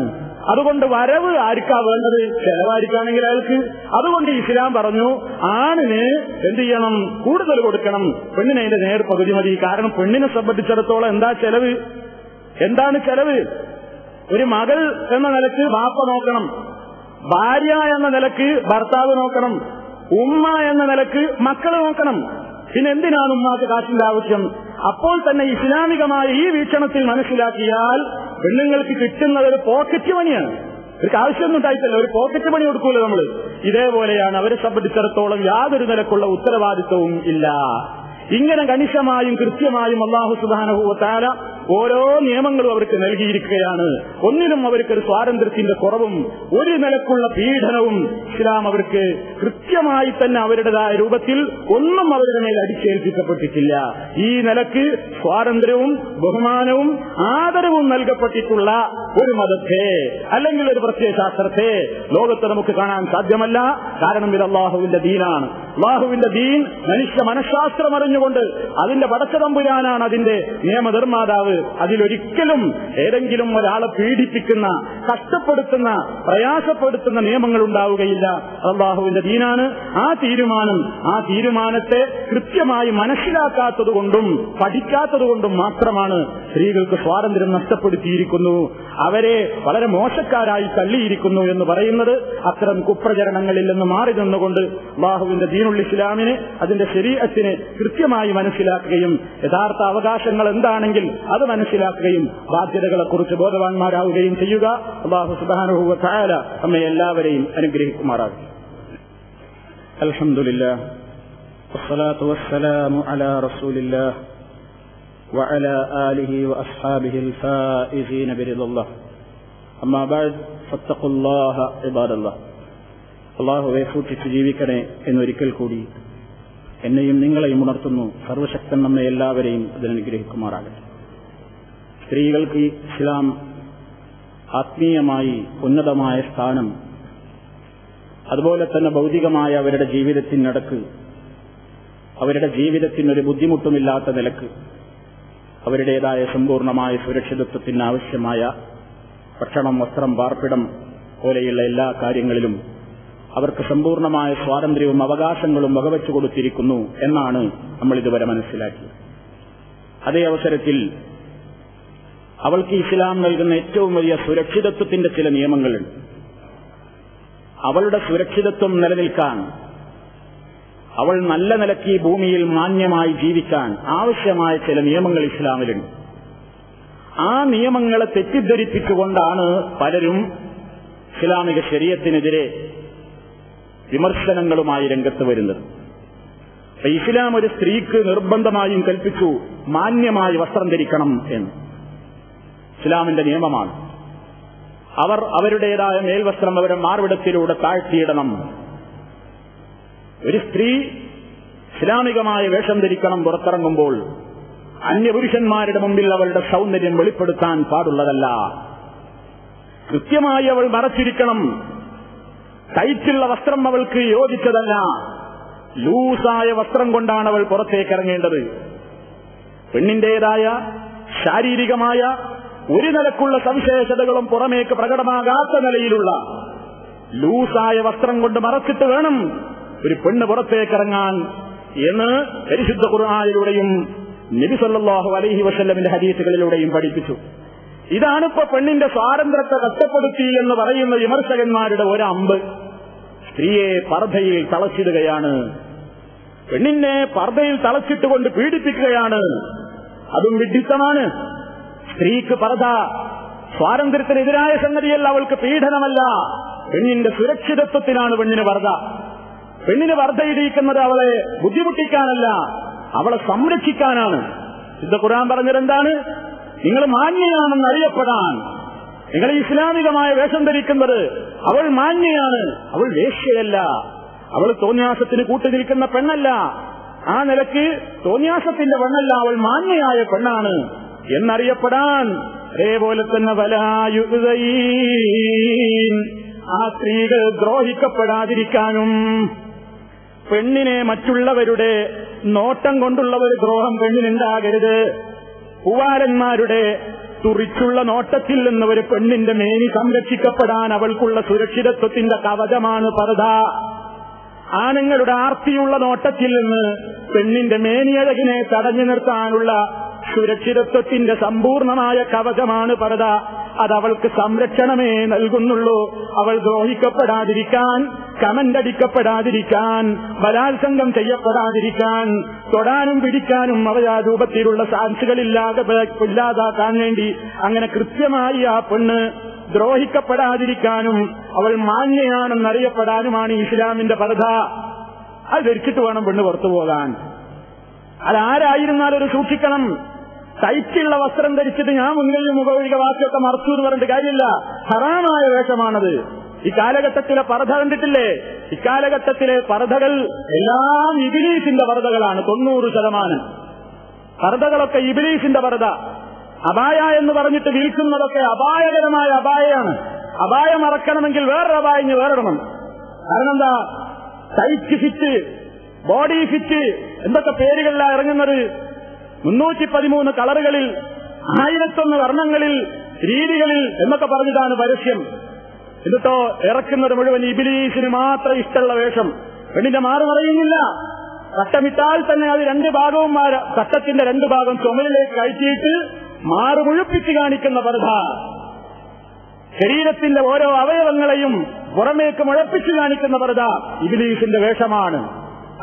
അതുകൊണ്ട് വരവ് ആർക്കാ വേണ്ടത്? ചെലവായിരിക്കാണെങ്കിൽ അയാൾക്ക്. അതുകൊണ്ട് ഇസ്ലാം പറഞ്ഞു ആണിന് എന്ത് ചെയ്യണം? കൂടുതൽ കൊടുക്കണം. പെണ്ണിന് അതിന്റെ നേർ പകുതി മതി. കാരണം പെണ്ണിനെ സംബന്ധിച്ചിടത്തോളം എന്താ ചെലവ്? എന്താണ് ചെലവ്? ഒരു മകൾ എന്ന നിലക്ക് ബാപ്പ നോക്കണം, ഭാര്യ എന്ന നിലക്ക് ഭർത്താവ് നോക്കണം, ഉമ്മ എന്ന നിലക്ക് മക്കള് നോക്കണം. പിന്നെ എന്തിനാണ് ഉമ്മാക്ക് കാശിന്റെ ആവശ്യം? അപ്പോൾ തന്നെ ഇസ്ലാമികമായ ഈ വീക്ഷണത്തിൽ മനസ്സിലാക്കിയാൽ പെണ്ണുങ്ങൾക്ക് കിട്ടുന്നത് ഒരു പോക്കറ്റ് മണിയാണ്. അവർക്ക് ആവശ്യമൊന്നും ഉണ്ടായിട്ടല്ല, ഒരു പോക്കറ്റ് മണി കൊടുക്കൂല നമ്മള്. ഇതേപോലെയാണ് അവരെ സംബന്ധിച്ചിടത്തോളം യാതൊരു നിലക്കുള്ള ഉത്തരവാദിത്വവും ഇല്ല. ഇങ്ങനെ കണിശമായും കൃത്യമായും അല്ലാഹു സുബ്ഹാനഹു വ തആല ഓരോ നിയമങ്ങളും അവർക്ക് നൽകിയിരിക്കുകയാണ്. ഒന്നിനും അവർക്കൊരു സ്വാതന്ത്ര്യത്തിന്റെ കുറവും ഒരു നിലക്കുള്ള പീഡനവും ഇസ്ലാം അവർക്ക് കൃത്യമായി തന്നെ അവരുടേതായ രൂപത്തിൽ ഒന്നും അവരുടെ മേൽ അടിച്ചേൽപ്പിക്കപ്പെട്ടിട്ടില്ല. ഈ നിലക്ക് സ്വാതന്ത്ര്യവും ബഹുമാനവും ആദരവും നൽകപ്പെട്ടിട്ടുള്ള ഒരു മതത്തെ അല്ലെങ്കിൽ ഒരു പ്രത്യയശാസ്ത്രത്തെ ലോകത്ത് നമുക്ക് കാണാൻ സാധ്യമല്ല. കാരണം ഇത് അല്ലാഹുവിന്റെ ദീനാണ്. അല്ലാഹുവിന്റെ ദീൻ മനുഷ്യ മനഃശാസ്ത്രം അറിഞ്ഞുകൊണ്ട് അതിന്റെ പടച്ചതമ്പുരാനാണ് അതിന്റെ നിയമനിർമ്മാതാവ്. അതിലൊരിക്കലും ഏതെങ്കിലും ഒരാളെ പീഡിപ്പിക്കുന്ന, കഷ്ടപ്പെടുത്തുന്ന, പ്രയാസപ്പെടുത്തുന്ന നിയമങ്ങൾ ഉണ്ടാവുകയില്ല. അല്ലാഹുവിന്റെ ദീനാണ്. ആ തീരുമാനത്തെ കൃത്യമായി മനസ്സിലാക്കാത്തതുകൊണ്ടും പഠിക്കാത്തതുകൊണ്ടും മാത്രമാണ് സ്ത്രീകൾക്ക് സ്വാതന്ത്ര്യം നഷ്ടപ്പെടുത്തിയിരിക്കുന്നു, അവരെ വളരെ മോശക്കാരായി തള്ളിയിരിക്കുന്നു എന്ന് പറയുന്നത്. അത്തരം കുപ്രചരണങ്ങളിൽ നിന്ന് മാറി നിന്നുകൊണ്ട് അല്ലാഹുവിന്റെ ദീനുൽ ഇസ്ലാമിനെ, അതിന്റെ ശരീഅത്തിനെ കൃത്യമായി മനസ്സിലാക്കുകയും യഥാർത്ഥ അവകാശങ്ങൾ എന്താണെങ്കിൽ അത് മനസ്സിലാക്കുകയും ബാധ്യതകളെക്കുറിച്ച് ബോധവാന്മാരാവുകയും ചെയ്യുക. അല്ലാഹു സുബ്ഹാനഹു വ തആല നമ്മെ എല്ലാവരെയും അനുഗ്രഹിക്കുമാറാകട്ടെ. അൽഹംദുലില്ലാഹ് വസ്സലാത്തു വസ്സലാമു അലാ റസൂലില്ലാഹ് വഅലാ ആലിഹി വഅസ്ഹാബിഹിൽ ഫായിസീന ബിറിദല്ലാഹ്. അമ്മാ ബഅദ് ഫത്തഖുല്ലാഹ ഇബാദല്ലാഹ്. അല്ലാഹുവെ സൂക്ഷിച്ച് ജീവിക്കണേ എന്നൊരിക്കൽ കൂടി എന്നെയും നിങ്ങളെയും ഉണർത്തുന്നു. സർവശക്തൻ നമ്മെ എല്ലാവരെയും അതിനനുഗ്രഹിക്കുമാറാകട്ടെ. സ്ത്രീകൾക്ക് ഇസ്ലാം ആത്മീയമായി ഉന്നതമായ സ്ഥാനം, അതുപോലെ തന്നെ ഭൗതികമായ അവരുടെ ജീവിതത്തിനടക്ക്, അവരുടെ ജീവിതത്തിനൊരു ബുദ്ധിമുട്ടുമില്ലാത്ത നിലക്ക് അവരുടേതായ സമ്പൂർണമായ സുരക്ഷിതത്വത്തിന് ആവശ്യമായ ഭക്ഷണം, വസ്ത്രം, പാർപ്പിടം പോലെയുള്ള എല്ലാ കാര്യങ്ങളിലും അവർക്ക് സമ്പൂർണമായ സ്വാതന്ത്ര്യവും അവകാശങ്ങളും വകവെച്ചു കൊടുത്തിരിക്കുന്നു എന്നാണ് നമ്മൾ ഇതുവരെ മനസ്സിലാക്കിയത്. അതേ അവസരത്തിൽ അവൾക്ക് ഇസ്ലാം നൽകുന്ന ഏറ്റവും വലിയ സുരക്ഷിതത്വത്തിന്റെ ചില നിയമങ്ങളുണ്ട്. അവളുടെ സുരക്ഷിതത്വം നിലനിൽക്കാൻ, അവൾ നല്ല നിലയ്ക്ക് ഈ ഭൂമിയിൽ മാന്യമായി ജീവിക്കാൻ ആവശ്യമായ ചില നിയമങ്ങൾ ഇസ്ലാമിലുണ്ട്. ആ നിയമങ്ങളെ തെറ്റിദ്ധരിപ്പിച്ചുകൊണ്ടാണ് പലരും ഇസ്ലാമിക ശരീഅത്തിനെതിരെ വിമർശനങ്ങളുമായി രംഗത്ത് വരുന്നത്. ഇസ്ലാം ഒരു സ്ത്രീക്ക് നിർബന്ധമായും കൽപ്പിച്ചു മാന്യമായി വസ്ത്രം ധരിക്കണം എന്ന്. ഇസ്ലാമിന്റെ നിയമമാണ്. അവർ അവരുടേതായ മേൽവസ്ത്രം അവരുടെ മാർവിടത്തിലൂടെ താഴ്ത്തിയിടണം. ഒരു സ്ത്രീ ഇസ്ലാമികമായ വേഷം ധരിക്കണം. പുറത്തിറങ്ങുമ്പോൾ അന്യപുരുഷന്മാരുടെ മുമ്പിൽ അവളുടെ സൗന്ദര്യം വെളിപ്പെടുത്താൻ പാടുള്ളതല്ല. കൃത്യമായി അവൾ മറച്ചിരിക്കണം. ടൈറ്റുള്ള വസ്ത്രം അവൾക്ക് യോജിച്ചതല്ല. ലൂസായ വസ്ത്രം കൊണ്ടാണ് അവൾ പുറത്തേക്ക് ഇറങ്ങേണ്ടത്. പെണ്ണിന്റേതായ ശാരീരികമായ ഒരു നിലക്കുള്ള സവിശേഷതകളും പുറമേക്ക് പ്രകടമാകാത്ത നിലയിലുള്ള ലൂസായ വസ്ത്രം കൊണ്ട് മറച്ചിട്ട് വേണം ഒരു പെണ്ണ് പുറത്തേക്കിറങ്ങാൻ എന്ന് പരിശുദ്ധ ഖുർആനിലൂടെയും നബി സല്ലല്ലാഹു അലൈഹി വസല്ലമിന്റെ ഹദീസുകളിലൂടെയും പഠിപ്പിച്ചു. ഇതാണിപ്പോ പെണ്ണിന്റെ സ്വാതന്ത്ര്യത്തെ കഷ്ടപ്പെടുത്തി എന്ന് പറയുന്ന വിമർശകന്മാരുടെ ഒരമ്പ്. സ്ത്രീയെ പർദ്ദയിൽ തളച്ചിടുകയാണ്, പെണ്ണിനെ പർദ്ദയിൽ തളച്ചിട്ടുകൊണ്ട് പീഡിപ്പിക്കുകയാണ്. അതും വിഡ്ഢിത്തമാണ്. സ്ത്രീക്ക് പർദ്ദ സ്വാതന്ത്ര്യത്തിനെതിരായ സംഗതിയല്ല, അവൾക്ക് പീഡനമല്ല. പെണ്ണിന്റെ സുരക്ഷിതത്വത്തിനാണ് പെണ്ണിന് പർദ്ദ. പെണ്ണിന് പർദ്ദയിടിക്കുന്നത് അവളെ ബുദ്ധിമുട്ടിക്കാനല്ല, അവളെ സംരക്ഷിക്കാനാണ്. വിശുദ്ധ ഖുർആൻ പറഞ്ഞതെന്താണ്? നിങ്ങൾ മാന്യയാണെന്ന് അറിയപ്പെടാൻ. നിങ്ങൾ ഇസ്ലാമികമായ വേഷം ധരിക്കുന്നത് അവൾ മാന്യയാണ്, അവൾ വേശ്യയല്ല, അവൾ തോന്യാസത്തിന് കൂട്ടുനിൽക്കുന്ന പെണ്ണല്ല. ആ നിലയ്ക്ക് തോന്യാസത്തിന്റെ പെണ്ണല്ല, അവൾ മാന്യയായ പെണ്ണാണ് എന്നറിയപ്പെടാൻ. അതേപോലെ തന്നെ ആ സ്ത്രീകൾ ദ്രോഹിക്കപ്പെടാതിരിക്കാനും. പെണ്ണിനെ മറ്റുള്ളവരുടെ നോട്ടം കൊണ്ടുള്ള ഒരു ദ്രോഹം പെണ്ണിനുണ്ടാകരുത്. പൂവാലന്മാരുടെ തുറിച്ചുള്ള നോട്ടത്തിൽ നിന്ന് ഒരു പെണ്ണിന്റെ മേനി സംരക്ഷിക്കപ്പെടാൻ അവൾക്കുള്ള സുരക്ഷിതത്വത്തിന്റെ കവചമാണ് പർദ്ദ. ആണുങ്ങളുടെ ആർത്തിയുള്ള നോട്ടത്തിൽ നിന്ന് പെണ്ണിന്റെ മേനിയഴകിനെ തടഞ്ഞു നിർത്താനുള്ള സുരക്ഷിതത്വത്തിന്റെ സമ്പൂർണമായ കവചമാണ് പർദ്ദ. അതവൾക്ക് സംരക്ഷണമേ നൽകുന്നുള്ളൂ. അവൾ ദ്രോഹിക്കപ്പെടാതിരിക്കാൻ, കമന്റടിക്കപ്പെടാതിരിക്കാൻ, ബലാത്സംഗം ചെയ്യപ്പെടാതിരിക്കാൻ, തൊടാനും പിടിക്കാനും അവയാ രൂപത്തിലുള്ള സാക്ഷികളില്ലാതാക്കാൻ വേണ്ടി അങ്ങനെ കൃത്യമായി ആ പെണ്ണ് ദ്രോഹിക്കപ്പെടാതിരിക്കാനും അവൾ മാന്യയാണെന്നറിയപ്പെടാനുമാണ് ഇസ്ലാമിന്റെ പർദ്ദ. അത് ധരിച്ചിട്ട് വേണം പെണ്ണ് പുറത്തു പോകാൻ. അതാരായിരുന്നാലും ഒരു സൂക്ഷിക്കണം. ടൈറ്റുള്ള വസ്ത്രം ധരിച്ചിട്ട് ഞാൻ മുന്നിൽ മുഖവിക വാക്യമൊക്കെ മറച്ചു എന്ന് പറഞ്ഞിട്ട് കാര്യമില്ല. ഹറാമായ വേഷമാണത്. ഈ കാലഘട്ടത്തിലെ പർദ്ദ കണ്ടിട്ടില്ലേ? ഇക്കാലഘട്ടത്തിലെ പർദ്ദകൾ എല്ലാം ഇബ്ലീസിന്റെ പർദ്ദകളാണ്. 90% പർദ്ദകളൊക്കെ ഇബ്ലീസിന്റെ പർദ്ദ. അബായ എന്ന് പറഞ്ഞിട്ട് വിൽക്കുന്നതൊക്കെ അപായകരമായ അബായയാണ്. അബായ മറക്കണമെങ്കിൽ വേറൊരു അബായ വേറിടണം. കാരണം എന്താ? ടൈറ്റ് ഫിറ്റ്, ബോഡി ഫിറ്റ്, എന്തൊക്കെ പേരുകളിലാണ് ഇറങ്ങുന്നത്. 313 കളറുകളിൽ, 1001 വർണ്ണങ്ങളിൽ, രീതികളിൽ എന്നൊക്കെ പറഞ്ഞിട്ടാണ് പരസ്യം. എന്നിട്ടോ ഇറക്കുന്നത് മുഴുവൻ ഇബ്ലീസിന് മാത്രം ഇഷ്ടമുള്ള വേഷം. പെണ്ണിന്റെ മാറ് പറയുന്നില്ല. തട്ടമിട്ടാൽ തന്നെ അത് 2 ഭാഗവും തട്ടത്തിന്റെ 2 ഭാഗം ചുമലിലേക്ക് കയറ്റിയിട്ട് മാറ് മുഴുപ്പിച്ച് കാണിക്കുന്ന പർദ്ദ. ശരീരത്തിന്റെ ഓരോ അവയവങ്ങളെയും പുറമേക്ക് മുഴപ്പിച്ച് കാണിക്കുന്ന പർദ്ദ ഇബ്ലീസിന്റെ വേഷമാണ്.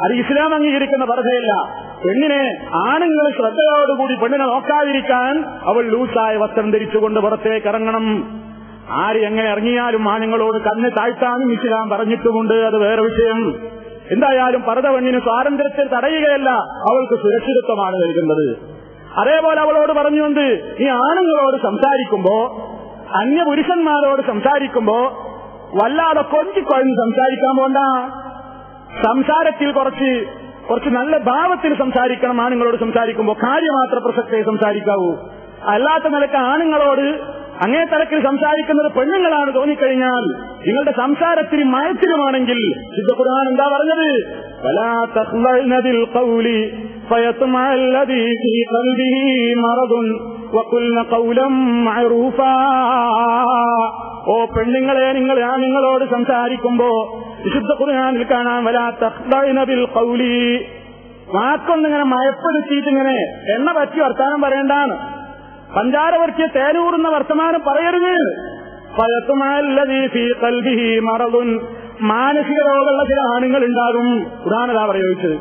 അത് ഇസ്ലാം അംഗീകരിക്കുന്ന പർദ്ദയല്ല. പെണ്ണിനെ ആണുങ്ങൾ ശ്രദ്ധയോടുകൂടി പെണ്ണിനെ നോക്കാതിരിക്കാൻ അവൾ ലൂസായ വസ്ത്രം ധരിച്ചുകൊണ്ട് പുറത്തേക്ക് ഇറങ്ങണം. ആര് എങ്ങനെ ഇറങ്ങിയാലും ആണുങ്ങളോട് കണ്ണ് താഴ്ത്താനും ഇസ്ലാം പറഞ്ഞിട്ടുമുണ്ട്. അത് വേറെ വിഷയം. എന്തായാലും പർദ്ദ പെണ്ണിന് സ്വാതന്ത്ര്യത്തിൽ തടയുകയല്ല, അവൾക്ക് സുരക്ഷിതത്വമാണ് നൽകുന്നത്. അതേപോലെ അവളോട് പറഞ്ഞുകൊണ്ട് ഈ ആണുങ്ങളോട് സംസാരിക്കുമ്പോ, അന്യപുരുഷന്മാരോട് സംസാരിക്കുമ്പോ വല്ലാതെ കൊഞ്ചിക്കൊഴഞ്ഞ് സംസാരിക്കാൻ പോണ്ട. സംസാരത്തിൽ കുറച്ച് കുറച്ച് നല്ല ഭാവത്തിൽ സംസാരിക്കണം. ആണുങ്ങളോട് സംസാരിക്കുമ്പോൾ കാര്യമാത്ര പ്രസക്തിയെ സംസാരിക്കാവൂ. അല്ലാത്ത നിലക്ക് ആണുങ്ങളോട് അങ്ങേ തലക്കിൽ സംസാരിക്കുന്നത് പെണ്ണുങ്ങളാണ് തോന്നിക്കഴിഞ്ഞാൽ നിങ്ങളുടെ സംസാരത്തിന് മയത്തിലുമാണെങ്കിൽ ശുദ്ധ ഖുർആൻ എന്താ പറഞ്ഞത്? വലാ തഖ്ലഅന ബിൽ ഖൗലി ഫയത്മഅ അല്ലദീ ഫീ ഖൽബിഹി മറദുൻ വഖുൽന ഖൗലൻ മഅറൂഫാ. ഓ പെണ്ണുങ്ങളെ, നിങ്ങൾ ആണുങ്ങളോട് സംസാരിക്കുമ്പോ വിശുദ്ധ ഖുർആനിൽ കാണാം വലാ തഖ്ലഅന ബിൽ ഖൗലി, വാക്കൊന്നിങ്ങനെ മയപ്പെടുത്തിയിട്ടിങ്ങനെ എണ്ണ പറ്റി വർത്താനം പറയേണ്ടാണ്, പഞ്ചാര വർക്കിയ തേനൂറുന്ന വർത്തമാനം പറയരുത്. മാനസിക രോഗമുള്ള ചില ആണുങ്ങൾ ഉണ്ടാകും. ഖുർആനതാ പ്രയോഗിച്ചത്.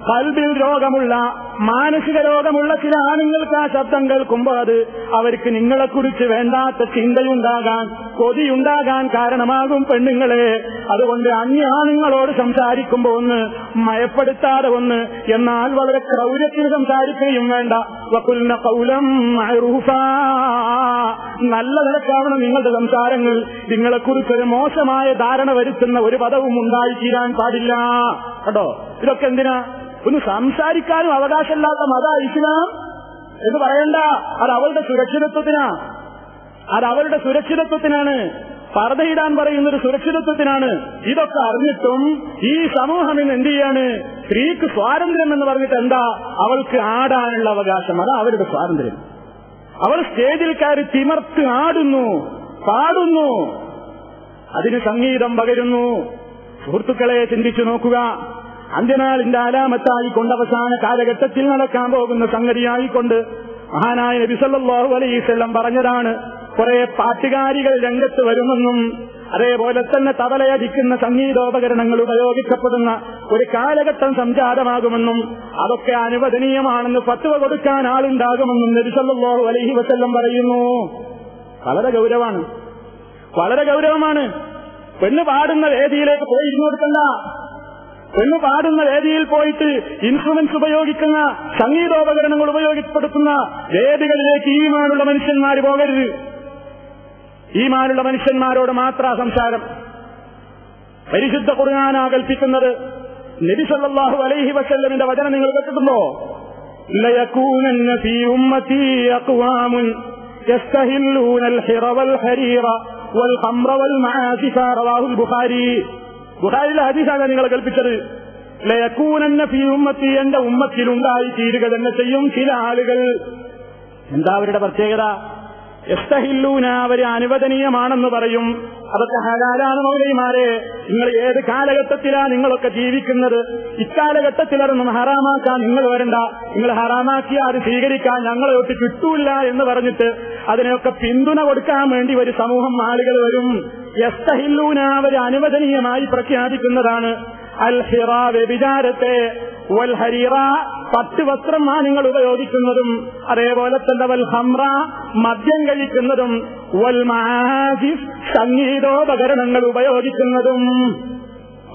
കൽബിൽ രോഗമുള്ള, മാനസിക രോഗമുള്ള ചില ആണുങ്ങൾക്ക് ആ ശബ്ദം കേൾക്കുമ്പോൾ അത് അവർക്ക് നിങ്ങളെക്കുറിച്ച് വേണ്ടാത്ത ചിന്തയുണ്ടാകാൻ, കൊതിയുണ്ടാകാൻ കാരണമാകും പെണ്ണുങ്ങളെ. അതുകൊണ്ട് അന്യ ആണുങ്ങളോട് സംസാരിക്കുമ്പോൾ ഒന്ന് മയപ്പെടുത്താതെ ഒന്ന്, എന്നാൽ വളരെ ക്രൗര്യത്തിന് സംസാരിക്കുകയും വേണ്ട. വഖുൽന ഖൗലൻ മഅറൂഫാ, നല്ല നിലക്കാവണം നിങ്ങളുടെ സംസാരങ്ങൾ. നിങ്ങളെക്കുറിച്ചൊരു മോശമായ ധാരണ വരുത്തുന്ന ഒരു പദവും ഉണ്ടായിത്തീരാൻ പാടില്ല. കേട്ടോ, ഇതൊക്കെ എന്തിനാ? ഒന്ന് സംസാരിക്കാനും അവകാശമില്ലാത്ത മത ഇസ്ലാം എന്ന് പറയണ്ട. അത് അവളുടെ സുരക്ഷിതത്വത്തിനാ, അത് അവരുടെ സുരക്ഷിതത്വത്തിനാണ്. പർദ്ദയിടാൻ പറയുന്നൊരു സുരക്ഷിതത്വത്തിനാണ്. ഇതൊക്കെ അറിഞ്ഞിട്ടും ഈ സമൂഹം ഇന്ന് എന്ത് ചെയ്യാണ്? സ്ത്രീക്ക് സ്വാതന്ത്ര്യം എന്ന് പറഞ്ഞിട്ട് എന്താ? അവൾക്ക് ആടാനുള്ള അവകാശം, അതാ അവരുടെ സ്വാതന്ത്ര്യം. അവൾ സ്റ്റേജിൽ കയറി തിമർത്ത് ആടുന്നു, പാടുന്നു, അതിന് സംഗീതം പകരുന്നു. സുഹൃത്തുക്കളെ, ചിന്തിച്ചു നോക്കുക. അന്ത്യനാളിന്റെ അലാമത്തായിക്കൊണ്ട് അവസാന കാലഘട്ടത്തിൽ നടക്കാൻ പോകുന്ന സംഗതിയായിക്കൊണ്ട് മഹാനായ നബി സല്ലല്ലാഹു അലൈഹി വസല്ലം പറഞ്ഞതാണ്. കുറെ പാട്ടുകാരികൾ രംഗത്ത് വരുമെന്നും അതേപോലെ തന്നെ തബലയടിക്കുന്ന സംഗീതോപകരണങ്ങൾ ഉപയോഗിക്കപ്പെടുന്ന ഒരു കാലഘട്ടം സംജാതമാകുമെന്നും അതൊക്കെ അനുവദനീയമാണെന്ന് ഫത്വ കൊടുക്കാൻ ആളുണ്ടാകുമെന്നും നബി സല്ലല്ലാഹു അലൈഹി വസല്ലം പറയുന്നു. വളരെ ഗൗരവമാണ്, വളരെ ഗൗരവമാണ്. പെണ്ണ് പാടുന്ന വേദിയിലേക്ക് പോയി ഇരുന്നു കൊടുക്കണ്ട. പെണ്ണ് പാടുന്ന വേദിയിൽ പോയിട്ട് ഇൻസ്ട്രുമെന്റ്സ് ഉപയോഗിക്കുന്ന, സംഗീതോപകരണങ്ങൾ ഉപയോഗപ്പെടുത്തുന്ന വേദികളിലേക്ക് ഈമാനുള്ള മനുഷ്യന്മാർ പോകരുത്. ഈമാനുള്ള മനുഷ്യന്മാരോട് മാത്ര സംസാരം. പരിശുദ്ധ ഖുർആനാ കൽപ്പിക്കുന്നത്. നബി സല്ലല്ലാഹു അലൈഹി വസല്ലമിന്റെ വചനം നിങ്ങൾ കേട്ടിട്ടുണ്ടോ? ലയകൂനന്ന ഫീ ഉമ്മതി അഖ്വാമുൻ യസ്തഹില്ലൂനൽ ഹിറ വൽ ഹരീറ വൽ ഖംറ വൽ മആസിഫ. റവാഹുൽ ബുഖാരി. ബുഖാരിയിലെ ഹദീസാണ് നിങ്ങൾ കൽപ്പിച്ചത്. ലയകൂനന്ന ഫീ ഉമ്മത്തി, എന്റെ ഉമ്മത്തിലുണ്ടായി തീരുക തന്നെ ചെയ്യും ചില ആളുകൾ. എന്താ അവരുടെ പ്രത്യേകത? യസ്തഹില്ലൂന, അവര് അനുവദനീയമാണെന്ന് പറയും. അതൊക്കെ ഹലാലാണ്. മൗലവിമാരെ, നിങ്ങൾ ഏത് കാലഘട്ടത്തിലാണ് നിങ്ങളൊക്കെ ജീവിക്കുന്നത്? ഇക്കാലഘട്ടത്തിൽ അതൊന്നും ഹറാമാക്കാൻ നിങ്ങൾ വരണ്ട. നിങ്ങൾ ഹറാമാക്കിയാൽ അത് സ്വീകരിക്കാൻ ഞങ്ങളെ ഒട്ട് കിട്ടൂല എന്ന് പറഞ്ഞിട്ട് അതിനെയൊക്കെ പിന്തുണ കൊടുക്കാൻ വേണ്ടി ഒരു സമൂഹം ആളുകൾ വരും. യസ്തഹില്ലൂന, അവര് അനുവദനീയമായി പ്രഖ്യാപിക്കുന്നതാണ്. അൽ ഹിറ, വ്യഭിചാരത്തെ, വൽ ഹരീറ, പട്ടുവസ്ത്രം നിങ്ങൾ ഉപയോഗിക്കുന്നതും, അതേപോലെ തന്നെ വൽ ഹംറ, മദ്യം കഴിക്കുന്നതും, വൽ മആസിഫ്, സംഗീതോപകരണങ്ങൾ ഉപയോഗിക്കുന്നതും.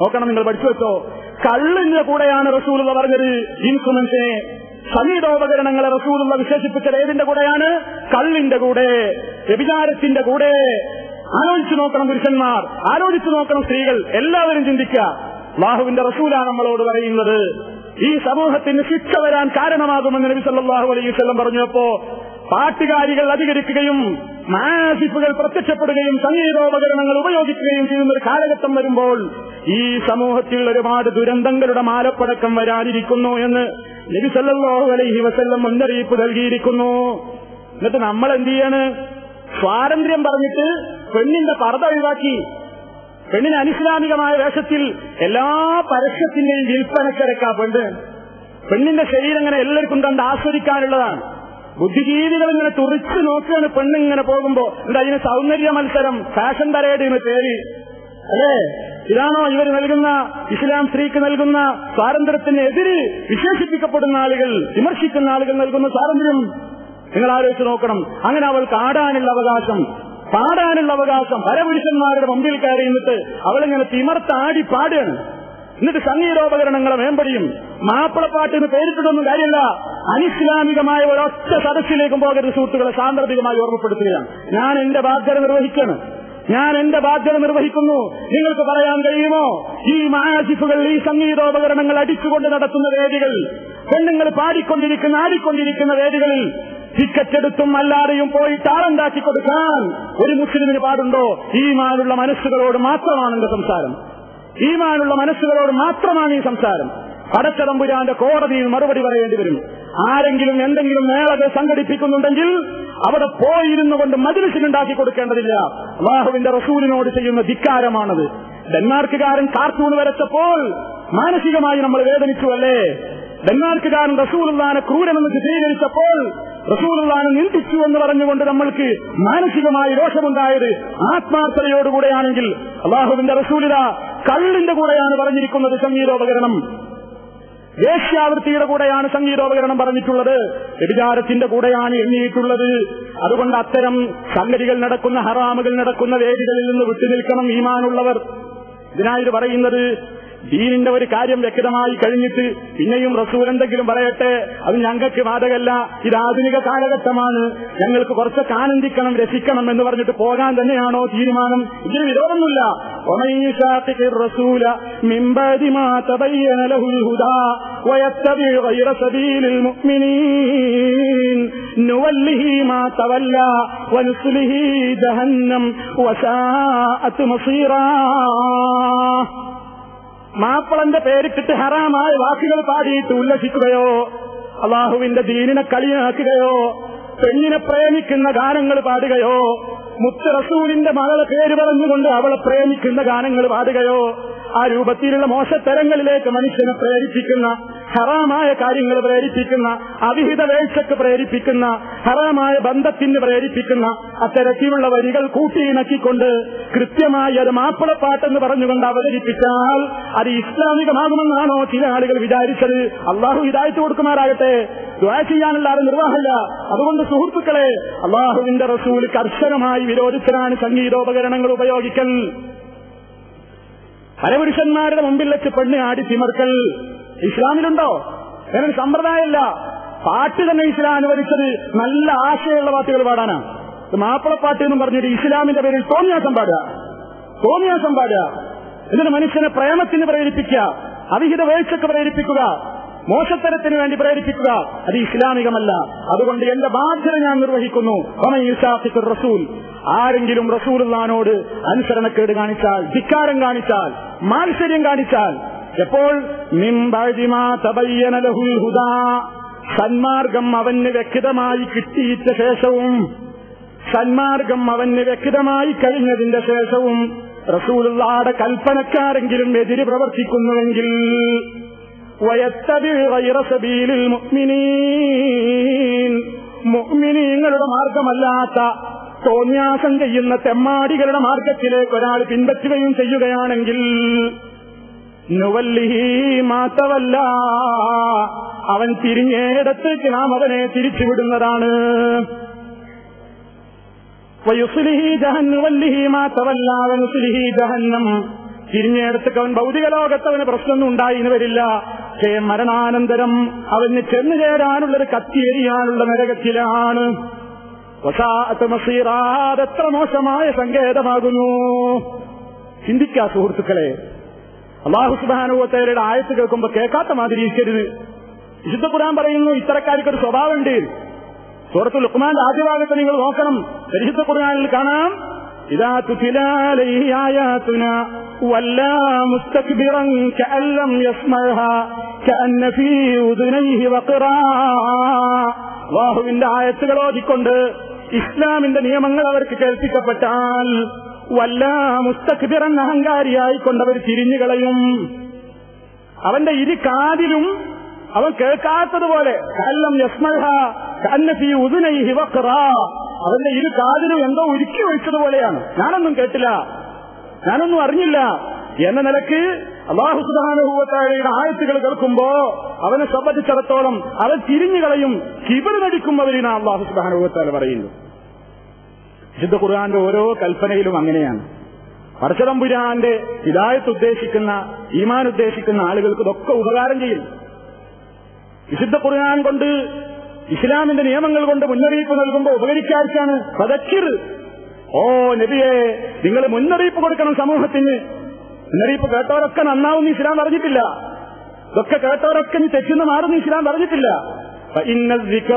നോക്കണം, നിങ്ങൾ പഠിച്ചു വെച്ചോ. കള്ളിന്റെ കൂടെയാണ് റസൂലുള്ള പറഞ്ഞത് ഇൻസ്ട്രുമെന്റ്സിനെ, സംഗീതോപകരണങ്ങളെ റസൂലുള്ള വിശേഷിപ്പിച്ചത് ഏതിന്റെ കൂടെയാണ്? കള്ളിന്റെ കൂടെ, വ്യഭിചാരത്തിന്റെ കൂടെ. ആലോചിച്ചു നോക്കണം പുരുഷന്മാർ, ആലോചിച്ചു നോക്കണം സ്ത്രീകൾ, എല്ലാവരും ചിന്തിക്കുക. അല്ലാഹുവിന്റെ റസൂലാണ് നമ്മളോട് പറയുന്നത്. ഈ സമൂഹത്തിന് ശിക്ഷ വരാൻ കാരണമാകുമെന്ന് നബി സല്ലല്ലാഹു അലൈഹി വസല്ലം പറഞ്ഞപ്പോ പാട്ടുകാരികൾ അധികരിക്കുകയും മാസിഫുകൾ പ്രത്യക്ഷപ്പെടുകയും സംഗീതോപകരണങ്ങൾ ഉപയോഗിക്കുകയും ചെയ്യുന്ന ഒരു കാലഘട്ടം വരുമ്പോൾ ഈ സമൂഹത്തിൽ ഒരുപാട് ദുരന്തങ്ങളുടെ മാലപ്പടക്കം വരാനിരിക്കുന്നു എന്ന് നബി സല്ലല്ലാഹു അലൈഹി വസല്ലം മുന്നറിയിപ്പ് നൽകിയിരിക്കുന്നു. എന്നിട്ട് നമ്മൾ എന്ത് ചെയ്യാണ്? സ്വാതന്ത്ര്യം പറഞ്ഞിട്ട് പെണ്ണിന്റെ പർദ്ദ ഒഴിവാക്കി, പെണ്ണിന് അനിസ്ലാമികമായ വേഷത്തിൽ എല്ലാ പരസ്യത്തിന്റെയും വിൽപ്പനക്കിടക്കാ പെണ്ണിന്റെ ശരീരം ഇങ്ങനെ എല്ലാവർക്കും കണ്ട് ആസ്വദിക്കാനുള്ളതാണ്. ബുദ്ധിജീവികൾ ഇങ്ങനെ തുറിച്ചു നോക്കുകയാണ് പെണ്ണിങ്ങനെ പോകുമ്പോ. എന്താ ഇതിന് സൗന്ദര്യ മത്സരം, ഫാഷൻ പരേഡ് എന്ന് പേര് അല്ലേ? ഇതാണോ ഇവർ നൽകുന്ന, ഇസ്ലാം സ്ത്രീക്ക് നൽകുന്ന സ്വാതന്ത്ര്യത്തിനെതിരെ വിശേഷിപ്പിക്കപ്പെടുന്ന ആളുകൾ, വിമർശിക്കുന്ന ആളുകൾ നൽകുന്ന സ്വാതന്ത്ര്യം? നിങ്ങൾ ആലോചിച്ച് നോക്കണം. അങ്ങനെ അവൾക്ക് ആടാനുള്ള അവകാശം, പാടാനുള്ള അവകാശം, പരപുരുഷന്മാരുടെ മുമ്പിൽ കയറി നിന്നിട്ട് അവളിങ്ങനെ തിമർത്താടി പാടുകയാണ്. എന്നിട്ട് സംഗീതോപകരണങ്ങളെ മേമ്പടിയും മാപ്പിളപ്പാട്ടിന് പേരിട്ടതൊന്നും കാര്യമില്ല. അനിസ്ലാമികമായ ഒരൊറ്റ സദസ്സിലേക്കും പോകരുത് സുഹൃത്തുക്കളെ. സാന്ദർഭികമായി ഓർമ്മപ്പെടുത്തുകയാണ്. ഞാൻ എന്റെ ബാധ്യത നിർവഹിക്കുകയാണ്. ഞാൻ എന്റെ ബാധ്യത നിർവഹിക്കുന്നു. നിങ്ങൾക്ക് പറയാൻ കഴിയുമോ, ഈ മാസിഫുകൾ, ഈ സംഗീതോപകരണങ്ങൾ അടിച്ചുകൊണ്ട് നടത്തുന്ന വേദികൾ, പെണ്ണുങ്ങൾ പാടിക്കൊണ്ടിരിക്കുന്ന ആടിക്കൊണ്ടിരിക്കുന്ന വേദികളിൽ ടിക്കറ്റ് എടുത്തും അല്ലാതെയും പോയി താറുണ്ടാക്കി കൊടുക്കാൻ ഒരു മുസ്ലിമിന് പാടുണ്ടോ? ഈമാനുള്ള മനസ്സുകളോട് മാത്രമാണ് എന്റെ സംസാരം. ഈമാനുള്ള മനസ്സുകളോട് മാത്രമാണ് ഈ സംസാരം. പടച്ചതമ്പുരാന്റെ കോടതിയിൽ മറുപടി പറയേണ്ടി വരും. ആരെങ്കിലും എന്തെങ്കിലും മേളകൾ സംഘടിപ്പിക്കുന്നുണ്ടെങ്കിൽ അവിടെ പോയിരുന്നു കൊണ്ട് മജ്‌ലിസിലുണ്ടാക്കി കൊടുക്കേണ്ടതില്ല. അല്ലാഹുവിന്റെ റസൂലിനോട് ചെയ്യുന്ന ധിക്കാരമാണത്. ഡെൻമാർക്കുകാരൻ കാർട്ടൂൺ വരച്ചപ്പോൾ മാനസികമായി നമ്മൾ വേദനിച്ചു അല്ലേ? ഡെൻമാർക്കുകാരൻ റസൂലുള്ളാഹിനെ ക്രൂരനെന്ന് ചിത്രീകരിച്ചപ്പോൾ റസൂലുള്ളാഹിനെ നിന്ദിച്ചു എന്ന് പറഞ്ഞുകൊണ്ട് നമ്മൾക്ക് മാനസികമായി രോഷമുണ്ടായത് ആത്മാർത്ഥതയോടുകൂടെയാണെങ്കിൽ അല്ലാഹുവിന്റെ റസൂലിതാ കള്ളിന്റെ കൂടെയാണ് പറഞ്ഞിരിക്കുന്നത് സംഗീതോപകരണം. വേശ്യാവൃത്തിയുടെ കൂടെയാണ് സംഗീതോപകരണം പറഞ്ഞിട്ടുള്ളത്. വ്യഭിചാരത്തിന്റെ കൂടെയാണ് എണ്ണിയിട്ടുള്ളത്. അതുകൊണ്ട് അത്തരം സംഗതികൾ നടക്കുന്ന, ഹറാമുകൾ നടക്കുന്ന വേദികളിൽ നിന്ന് വിട്ടുനിൽക്കണം ഈമാനുള്ളവർ. ഇതിനായിട്ട് പറയുന്നത്, ദീനിന്റെ ഒരു കാര്യം വ്യക്തമായി കഴിഞ്ഞിട്ട് പിന്നെയും റസൂൽ എന്തെങ്കിലും പറയട്ടെ, അത് ഞങ്ങൾക്ക് ബാധകല്ല, ഇത് ആധുനിക കാലഘട്ടമാണ്, ഞങ്ങൾക്ക് കുറച്ചൊക്കെ ആനന്ദിക്കണം, രസിക്കണം എന്ന് പറഞ്ഞിട്ട് പോകാൻ തന്നെയാണോ തീരുമാനം? ഇതിന് വിരോധമൊന്നുമില്ല. മാപ്പിളന്റെ പേരിട്ടിട്ട് ഹറാമായ വാക്കുകൾ പാടിയിട്ട് ഉല്ലസിക്കുകയോ, അള്ളാഹുവിന്റെ ദീനിനെ കളിയാക്കുകയോ, പെണ്ണിനെ പ്രേമിക്കുന്ന ഗാനങ്ങൾ പാടുകയോ, മുത്ത് റസൂലിന്റെ മകളെ പേര് പറഞ്ഞുകൊണ്ട് അവളെ പ്രേമിക്കുന്ന ഗാനങ്ങൾ പാടുകയോ, ആ രൂപത്തിലുള്ള മോശത്തരങ്ങളിലേക്ക് മനുഷ്യനെ പ്രേരിപ്പിക്കുന്ന, ഹറാമായ കാര്യങ്ങൾ പ്രേരിപ്പിക്കുന്ന, അവിഹിത വേഴ്ചക്ക് പ്രേരിപ്പിക്കുന്ന, ഹറാമായ ബന്ധത്തിന് പ്രേരിപ്പിക്കുന്ന അത്തരത്തിലുള്ള വരികൾ കൂട്ടിയിണക്കിക്കൊണ്ട് കൃത്യമായി അത് മാപ്പിളപ്പാട്ടെന്ന് പറഞ്ഞുകൊണ്ട് അവതരിപ്പിച്ചാൽ അത് ഇസ്ലാമികമാകുമെന്നാണോ ചില ആളുകൾ വിചാരിച്ചത്? അള്ളാഹു ഹിദായത്ത് കൊടുക്കുമാറാകട്ടെ. ദുആ ചെയ്യാനുള്ള ആരും നിർവാഹമില്ല. അതുകൊണ്ട് സുഹൃത്തുക്കളെ, അള്ളാഹുവിന്റെ റസൂൽ കർശനമായി വിരോധിച്ചതാണ് സംഗീതോപകരണങ്ങൾ ഉപയോഗിക്കൽ. പരപുരുഷന്മാരുടെ മുമ്പിൽ വെച്ച് പെണ്ണ് ആടി തിമർക്കൽ ഇസ്ലാമിലുണ്ടോ? എന്നൊരു സമ്പ്രദായമല്ല. പാട്ട് തന്നെ ഇസ്ലാം അനുവദിച്ചത് നല്ല ആശയമുള്ള പാട്ടുകൾ പാടാനാണ്. മാപ്പിളപ്പാട്ട് എന്നും പറഞ്ഞിട്ട് ഇസ്ലാമിന്റെ പേരിൽ തോന്നിയാസം പാടുക, എന്നിട്ട് മനുഷ്യനെ പ്രേമത്തിന് പ്രേരിപ്പിക്കുക, അവിഹിത വേഴ്ചക്ക് പ്രേരിപ്പിക്കുക, മോശത്തരത്തിന് വേണ്ടി പ്രേരിപ്പിക്കുക, അത് ഇസ്ലാമികമല്ല. അതുകൊണ്ട് എന്റെ ബാധ്യത ഞാൻ നിർവഹിക്കുന്നു. റസൂൽ, ആരെങ്കിലും റസൂലുള്ളാഹിനോട് അനുസരണക്കേട് കാണിച്ചാൽ, ധിക്കാരം കാണിച്ചാൽ, മാത്സര്യം കാണിച്ചാൽ, എപ്പോൾ സന്മാർഗം അവന് വ്യക്തമായി കിട്ടിയിട്ട ശേഷവും, സന്മാർഗം അവന് വ്യക്തമായി കഴിഞ്ഞതിന്റെ ശേഷവും റസൂലുള്ളാഹിയുടെ കൽപ്പനക്കാരെങ്കിലും എതിര് പ്രവർത്തിക്കുന്നുവെങ്കിൽ മുഅ്മിനീങ്ങളുടെ മാർഗമല്ലാത്ത തോന്യാസം ചെയ്യുന്ന തെമ്മാടികളുടെ മാർഗത്തിലേക്ക് ഒരാൾ പിൻപറ്റുകയും ചെയ്യുകയാണെങ്കിൽ നുവല്ലിഹി മാതവല്ല, അവൻ തിരിഞ്ഞേടത്തേക്ക് നാം അവനെ തിരിച്ചുവിടുന്നതാണ്. വയുസ്ലിഹി ജഹന്നവല്ലിഹി മാതവല്ല വനുസ്ലിഹി ജഹന്നം, തിരിഞ്ഞെടുത്തൊക്കെ അവൻ ഭൗതിക ലോകത്തവന് പ്രശ്നമൊന്നും ഉണ്ടായിന്ന് വരില്ല. പക്ഷേ മരണാനന്തരം അവന് ചെന്നു ചേരാനുള്ളൊരു കത്തിയെരിയാനുള്ള നരകത്തിലാണ്. എത്ര മോശമായ സങ്കേതമാകുന്നു. ചിന്തിക്കാ സുഹൃത്തുക്കളെ. അല്ലാഹു സുബ്ഹാനഹു വ തആലയുടെ ആയത്ത് കേൾക്കുമ്പോ കേൾക്കാത്ത മാതിരി ഇരിക്കരുത്. വിശുദ്ധ ഖുർആൻ പറയുന്നു ഇത്തരക്കാർക്കൊരു സ്വഭാവമുണ്ട്. സൂറത്തുൽ ലുഖ്മാന്റെ ആദ്യ ഭാഗത്ത് നിങ്ങൾ നോക്കണം. പരിശുദ്ധ ഖുർആനിൽ കാണാം, ഇദാ തുതിലാ അലൈഹി ആയാതുനാ വല്ലാ മുസ്തക്ബിറൻ കഅൻ ലം യസ്മഅഹാ കഅന്ന ഫീ ഉദുനൈഹി വഖറാ. അല്ലാഹുവിന്റെ ആയത്തുകൾ ഓതിക്കൊണ്ട് ഇസ്ലാമിന്റെ നിയമങ്ങൾ അവർക്ക് കേൾപ്പിക്കപ്പെട്ടാൽ വല്ലാ മുസ്തക്ബിറൻ, അഹങ്കാരിയായിക്കൊണ്ടവർ തിരിഞ്ഞുകളയും. അവന്റെ ഇരു കാതിലും അവൻ കേൾക്കാത്തതുപോലെ, കഅല്ലം യസ്മഅഹാ കഅന്ന ഫീ ഉദുനൈഹി വഖറാ, അവന്റെ ഇരു കാതിലും എന്തോ ഉരുക്കി ഒഴിച്ചതുപോലെയാണ്. ഞാനൊന്നും കേട്ടില്ല, ഞാനൊന്നും അറിഞ്ഞില്ല എന്ന നിലക്ക് അല്ലാഹു സുബ്ഹാനഹു വ തആലയുടെ ആയത്തുകൾ കേൾക്കുമ്പോ അവനെ സംബന്ധിച്ചിടത്തോളം അവൻ തിരിഞ്ഞുകളയും, കിബർ നടിക്കുന്നവരിനാ അല്ലാഹു സുബ്ഹാനഹു വ തആല പറയുന്നു. വിശുദ്ധ ഖുർആന്റെ ഓരോ കൽപ്പനയിലും അങ്ങനെയാണ്. പടച്ചതമ്പുരാന്റെ ഹിദായത്ത് ഉദ്ദേശിക്കുന്ന, ഈമാൻ ഉദ്ദേശിക്കുന്ന ആളുകൾക്ക് ഇതൊക്കെ ഉപകാരം ചെയ്യും. വിശുദ്ധ ഖുർആൻ കൊണ്ട്, ഇസ്ലാമിന്റെ നിയമങ്ങൾ കൊണ്ട് മുന്നറിയിപ്പ് നൽകുമ്പോൾ ഉപകരിക്കാഴ്ചയാണ്. ഫദക്കിർ, ഓ നബിയെ, നിങ്ങൾ മുന്നറിയിപ്പ് കൊടുക്കണം സമൂഹത്തിന്. മുന്നറിയിപ്പ് കേട്ടവരൊക്കെ നന്നാവുന്ന ഇസ്ലാം പറഞ്ഞിട്ടില്ല. ഇതൊക്കെ കേട്ടവരൊക്കെ തെറ്റുന്ന മാറുന്ന ഇസ്ലാം പറഞ്ഞിട്ടില്ല. ഇന്ന ദിക്റ,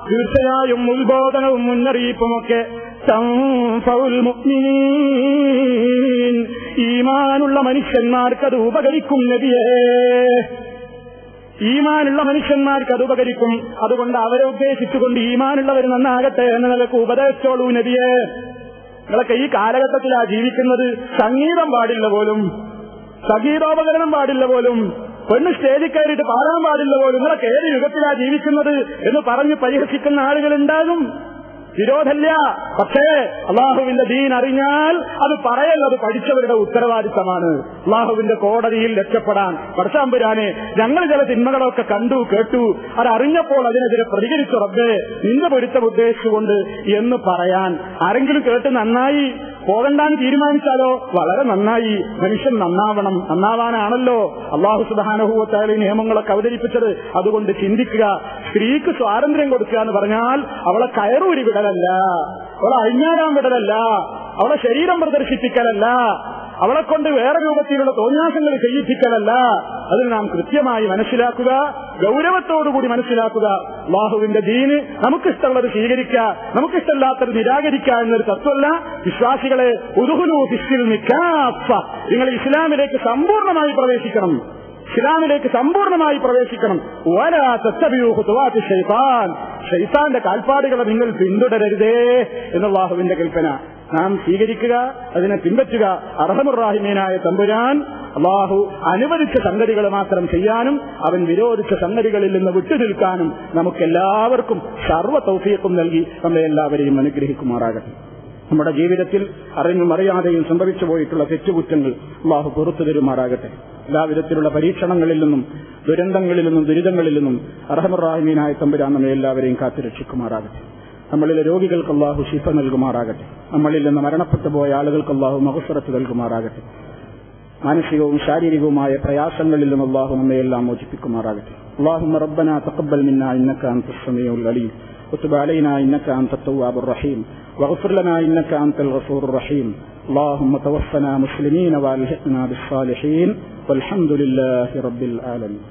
തീർച്ചയായും ഉത്ബോധനവും മുന്നറിയിപ്പുമൊക്കെ തൻഫഉൽ മുഅ്മിനീൻ, ഈമാനുള്ള മനുഷ്യന്മാർക്ക് അത് ഉപകരിക്കും നബിയേ. ഈമാനുള്ള മനുഷ്യന്മാർക്ക് അത് ഉപകരിക്കും. അതുകൊണ്ട് അവരെ ഉദ്ദേശിച്ചുകൊണ്ട് ഈമാനുള്ളവർ നന്നാകട്ടെ എന്ന നിലക്ക് ഉപദേശിച്ചോളൂ നബിയേ. നിങ്ങളൊക്കെ ഈ കാലഘട്ടത്തിലാ ജീവിക്കുന്നത്. സംഗീതം പാടില്ല പോലും, സംഗീതോപകരണം പാടില്ല പോലും, പെണ്ണ് സ്റ്റേജിൽ കയറിയിട്ട് പാടാൻ പാടില്ല പോലും. നിങ്ങളൊക്കെ ഏത് യുഗത്തിലാ ജീവിക്കുന്നത് എന്ന് പറഞ്ഞ് പരിഹസിക്കുന്ന ആളുകളുണ്ടാകും. വിരോധമില്ല. പക്ഷേ അള്ളാഹുവിന്റെ ദീൻ അറിഞ്ഞാൽ അത് പറയൽ അത് പഠിച്ചവരുടെ ഉത്തരവാദിത്തമാണ്. അള്ളാഹുവിന്റെ കോടതിയിൽ രക്ഷപ്പെടാൻ പടച്ചതമ്പുരാനെ, ഞങ്ങൾ ചില തിന്മകളൊക്കെ കണ്ടു കേട്ടു, അതറിഞ്ഞപ്പോൾ അതിനെതിരെ പ്രതികരിച്ചു റബ്ബേ നിന്റെ പൊരുത്തം ഉദ്ദേശിച്ചുകൊണ്ട് എന്ന് പറയാൻ ആരെങ്കിലും കേട്ട് നന്നായി പോകണ്ടാന്ന് തീരുമാനിച്ചാലോ വളരെ നന്നായി. മനുഷ്യൻ നന്നാവണം, നന്നാവാനാണല്ലോ അള്ളാഹു സുബ്ഹാനഹു വ തആല നിയമങ്ങളൊക്കെ അവതരിപ്പിച്ചത്. അതുകൊണ്ട് ചിന്തിക്കുക. സ്ത്രീക്ക് സ്വാതന്ത്ര്യം കൊടുക്കുക എന്ന് പറഞ്ഞാൽ അവളെ കയറൂരി വിടലല്ല, അവളെ അഴിഞ്ഞാടാൻ വിടലല്ല, അവളെ ശരീരം പ്രദർശിപ്പിക്കലല്ല, അവളെ കൊണ്ട് വേറെ രൂപത്തിലുള്ള തോന്യാസങ്ങൾ ചെയ്യിപ്പിക്കലല്ല. അതിൽ നാം കൃത്യമായി മനസ്സിലാക്കുക, ഗൗരവത്തോടുകൂടി മനസ്സിലാക്കുക. അല്ലാഹുവിന്റെ ദീന് നമുക്കിഷ്ടമുള്ളത് സ്വീകരിക്കുക, നമുക്കിഷ്ടമില്ലാത്തത് നിരാകരിക്കുക എന്നൊരു തത്വമല്ല. വിശ്വാസികളെ ഉദ്ഖുലൂ ഫിസ്സിൽമി കാഫ, നിങ്ങൾ ഇസ്ലാമിലേക്ക് സമ്പൂർണ്ണമായി പ്രവേശിക്കണം, ഇസ്ലാമിലേക്ക് സമ്പൂർണ്ണമായി പ്രവേശിക്കണം. വലാ തത്തബിഉ ഖുതുവാതി ശൈത്താൻ, ശൈത്താന്റെ കാൽപ്പാടുകളെ നിങ്ങൾ പിന്തുടരരുതേ എന്ന് അല്ലാഹുവിന്റെ കൽപ്പന. നാം സ്വീകരിക്കുക, അതിനെ പിൻപറ്റുക. അർഹമുർ റഹീമീനായ തമ്പുരാൻ അല്ലാഹു അനുവദിച്ച സംഗതികൾ മാത്രം ചെയ്യാനും അവൻ വിരോധിച്ച സംഗതികളിൽ നിന്ന് വിട്ടുനിൽക്കാനും നമുക്കെല്ലാവർക്കും സർവ്വ തൗഫീഖും നൽകി നമ്മെ എല്ലാവരെയും അനുഗ്രഹിക്കുമാറാകട്ടെ. നമ്മുടെ ജീവിതത്തിൽ അറിഞ്ഞും അറിയാതെയും സംഭവിച്ചു പോയിട്ടുള്ള തെറ്റുകുറ്റങ്ങൾ അല്ലാഹു പുറത്തു തരുമാറാകട്ടെ. എല്ലാവിധത്തിലുള്ള പരീക്ഷണങ്ങളിൽ നിന്നും ദുരന്തങ്ങളിൽ നിന്നും ദുരിതങ്ങളിൽ നിന്നും അർഹമുർ റഹീമീനായ തമ്പുരാൻ നമ്മെ എല്ലാവരെയും കാത്തുരക്ഷിക്കുമാറാകട്ടെ. നമ്മളിലെ രോഗികൾക്ക് അല്ലാഹു ശിഫ നൽകുമാറാകട്ടെ. നമ്മളിൽ നിന്ന് മരണപ്പെട്ടു പോയ ആളുകൾക്ക് അല്ലാഹു മഗ്ഫിറത്ത് നൽകുമാറാകട്ടെ. മാനസികവും ശാരീരികവുമായ പ്രയാസങ്ങളിൽ നിന്ന് അല്ലാഹു നമ്മയെല്ലാം മോചിപ്പിക്കുമാറാകട്ടെ. اللهم ربنا تقبل منا إنك أنت السميع العليم وتب علينا إنك أنت التواب الرحيم واغفر لنا إنك أنت الغفور الرحيم. اللهم توفنا مسلمين وألحقنا بالصالحين والحمد لله رب العالمين.